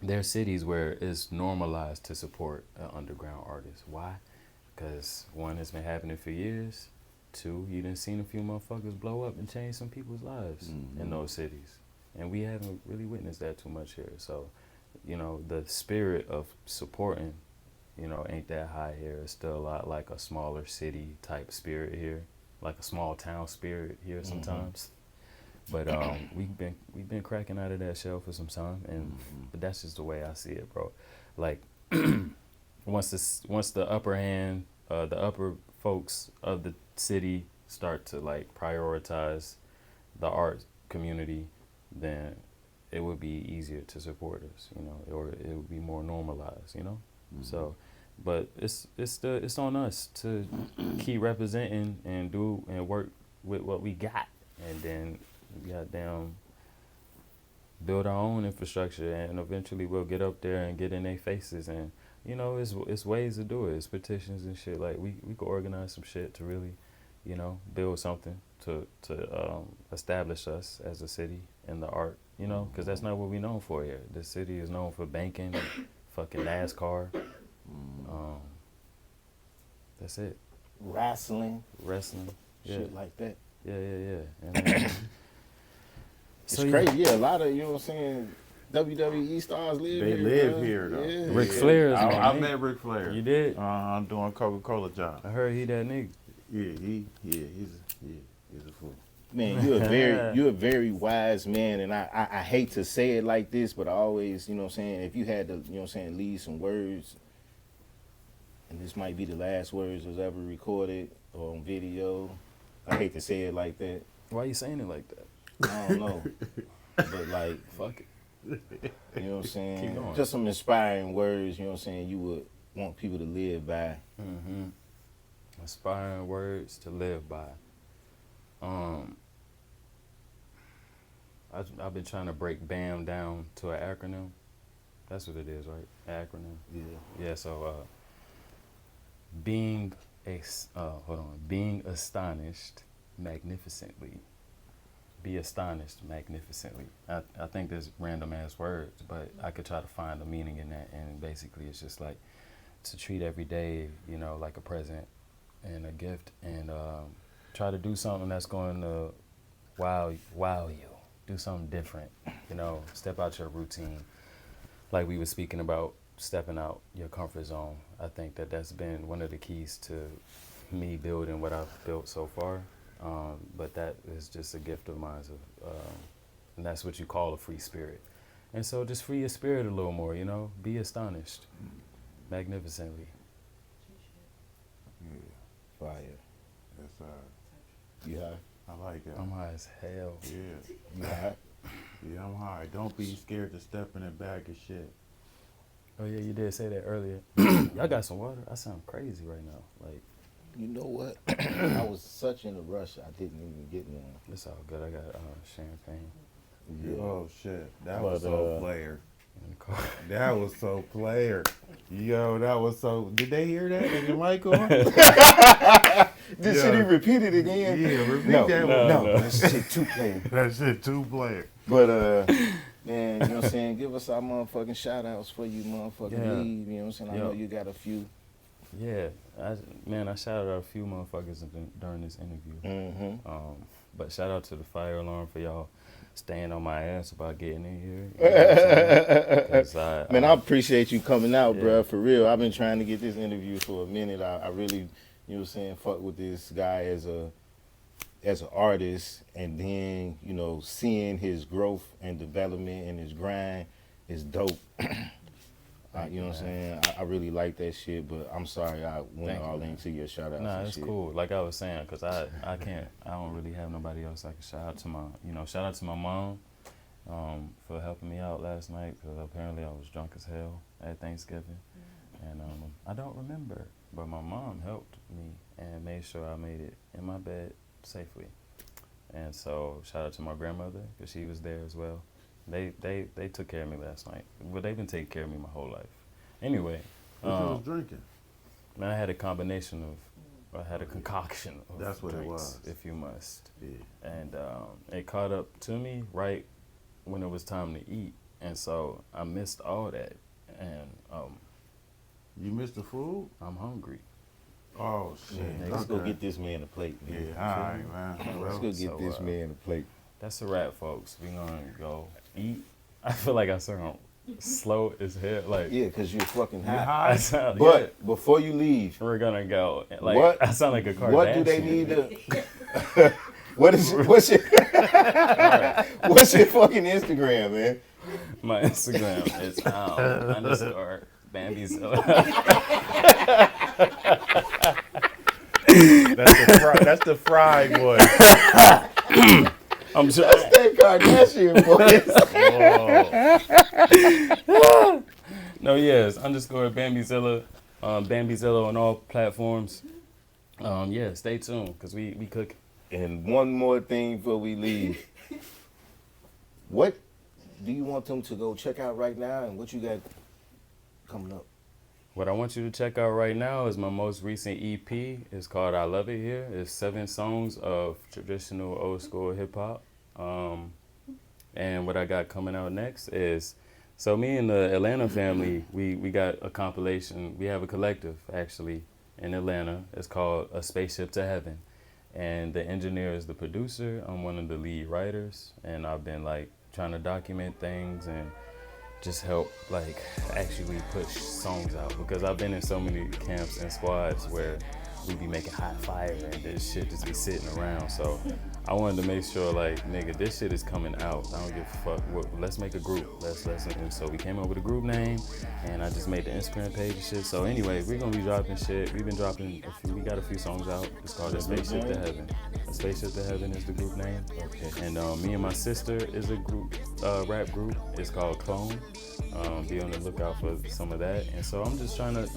there are cities where it's normalized to support an underground artist. Why? Because one, it's been happening for years. Two, you done seen a few motherfuckers blow up and change some people's lives in those cities. And we haven't really witnessed that too much here. So, you know, the spirit of supporting, you know, ain't that high here. It's still a lot like a smaller city type spirit here, like a small town spirit here sometimes. But we've been cracking out of that shell for some time, and but that's just the way I see it, bro. Like once the upper folks of the city start to like prioritize the art community, then it would be easier to support us, you know, or it would be more normalized, you know. So, but it's on us to keep representing and do and work with what we got, and then goddamn build our own infrastructure, and eventually we'll get up there and get in their faces, and you know, it's ways to do it. It's petitions and shit. Like we could organize some shit to really, you know, build something to establish us as a city in the art, you know, because that's not what we're known for here. The city is known for banking, fucking NASCAR. That's it. Wrestling, shit like that. Yeah. And, it's crazy. Yeah, a lot of, you know what I'm saying, WWE stars live here. They live here, though. Yeah. Ric Flair is I met Ric Flair. You did? I'm doing Coca-Cola job. I heard he that nigga. Yeah, he's a fool. Man, you're a very wise man, and I hate to say it like this, but I always, you know what I'm saying, if you had to, you know what I'm saying, leave some words, and this might be the last words that was ever recorded or on video, I hate to say it like that. Why you saying it like that? I don't know. But like, fuck it. You know what I'm saying? Keep going. Just some inspiring words, you know what I'm saying, you would want people to live by. Inspiring words to live by. I've been trying to break BAM down to an acronym. That's what it is, right? Acronym. Yeah. So being astonished magnificently. Be astonished magnificently. I think there's random ass words, but I could try to find a meaning in that, and basically it's just like to treat every day, you know, like a present and a gift, and try to do something that's going to wow you. Do something different, you know, step out your routine. Like we were speaking about stepping out your comfort zone. I think that's been one of the keys to me building what I've built so far. But that is just a gift of mine, and that's what you call a free spirit. And so just free your spirit a little more, you know, be astonished magnificently. Yeah. Fire. That's You high? I like that. I'm high as hell. Yeah. You high? Yeah, I'm high. Don't be scared to step in a bag of shit. Oh yeah, you did say that earlier. Y'all got some water? I sound crazy right now. Like, You know what? I was such in a rush, I didn't even get one. it's all good. I got champagne Yeah. Oh shit, that But, was so player. in the car. That was so player. Yo, that was so. Did they hear that? Is your mic on? Should he repeat it again? Yeah, repeat No, that no, one. that shit too plain. That shit too player. But man, you know what I'm saying? Give us our motherfucking shout outs for you motherfucking leave. You know what I'm saying? I know you got a few. Yeah, I shouted out a few motherfuckers during this interview. But shout out to the fire alarm for y'all staying on my ass about getting in here. You know Man, I appreciate you coming out, bruh, for real. I've been trying to get this interview for a minute. I really, you know what I'm saying, fuck with this guy as an artist, and then, you know, seeing his growth and development and his grind is dope. You know what I'm saying? I really like that shit, but I'm sorry I went all into your shout outs. Nah, it's cool. Like I was saying, because I don't really have nobody else I can shout out to. Shout out to my mom for helping me out last night, because apparently I was drunk as hell at Thanksgiving. And I don't remember, but my mom helped me and made sure I made it in my bed safely. And so shout out to my grandmother, because she was there as well. They took care of me last night. Well, they've been taking care of me my whole life. Anyway. What you was drinking? Man, I had a concoction of That's what drinks, it was. if you must. Yeah. And it caught up to me right when it was time to eat. And so I missed all that. And You missed the food? I'm hungry. Oh shit. Let's go get this man a plate, man. Yeah, all right, man. Let's go get this man a plate. That's a wrap, folks. We gonna go eat. I feel like I sound slow as hell. Like Yeah, because you're fucking high. I sound, But before you leave, we're gonna go. Like What- I sound like a Kardashian. what do they need to? What's your what's your fucking Instagram, man? My Instagram is _ Bambizilla. That's the fried boy. I'm sure. That's that Kardashian boy. No, yes, _ Bambizilla. Bambizilla on all platforms. Yeah, stay tuned because we cook. And one more thing before we leave. What do you want them to go check out right now, and what you got coming up? What I want you to check out right now is my most recent EP. It's called I Love It Here. It's 7 songs of traditional old school hip hop. And what I got coming out next is, so me and the Atlanta family, we got a compilation. We have a collective actually in Atlanta. It's called A Spaceship to Heaven. And the engineer is the producer. I'm one of the lead writers, and I've been like trying to document things and just help like actually push songs out, because I've been in so many camps and squads where we be making hot fire and this shit just be sitting around. So I wanted to make sure like, nigga, this shit is coming out. I don't give a fuck. Let's make a group. And so we came up with a group name, and I just made the Instagram page and shit. So anyway, we're gonna be dropping shit. We've been dropping we got a few songs out. It's called A Spaceship to Heaven. A Spaceship to Heaven is the group name. Okay. And me and my sister is a group, rap group. It's called Clone. Be on the lookout for some of that. And so I'm just trying to,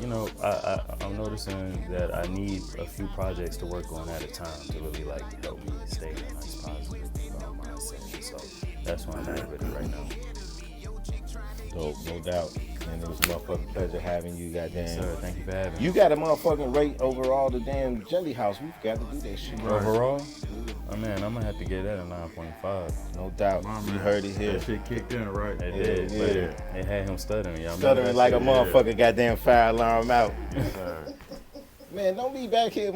I'm noticing that I need a few projects to work on at a time to really like help me stay in a nice positive mindset. So that's why I'm at with it right now. Dope, no doubt. And it was a motherfucking pleasure having you, goddamn. Sir, thank you for having me. You got a motherfucking rate overall the damn Jelly House. We've got to do that shit. Overall? Oh man, I'm gonna have to get that a 9.5. No doubt. You heard it here. That shit kicked in, right? It Yeah, did, but yeah. it had him stuttering. Y'all Stuttering like a motherfucker goddamn fire alarm out. Yes, sir. Man, don't be back here.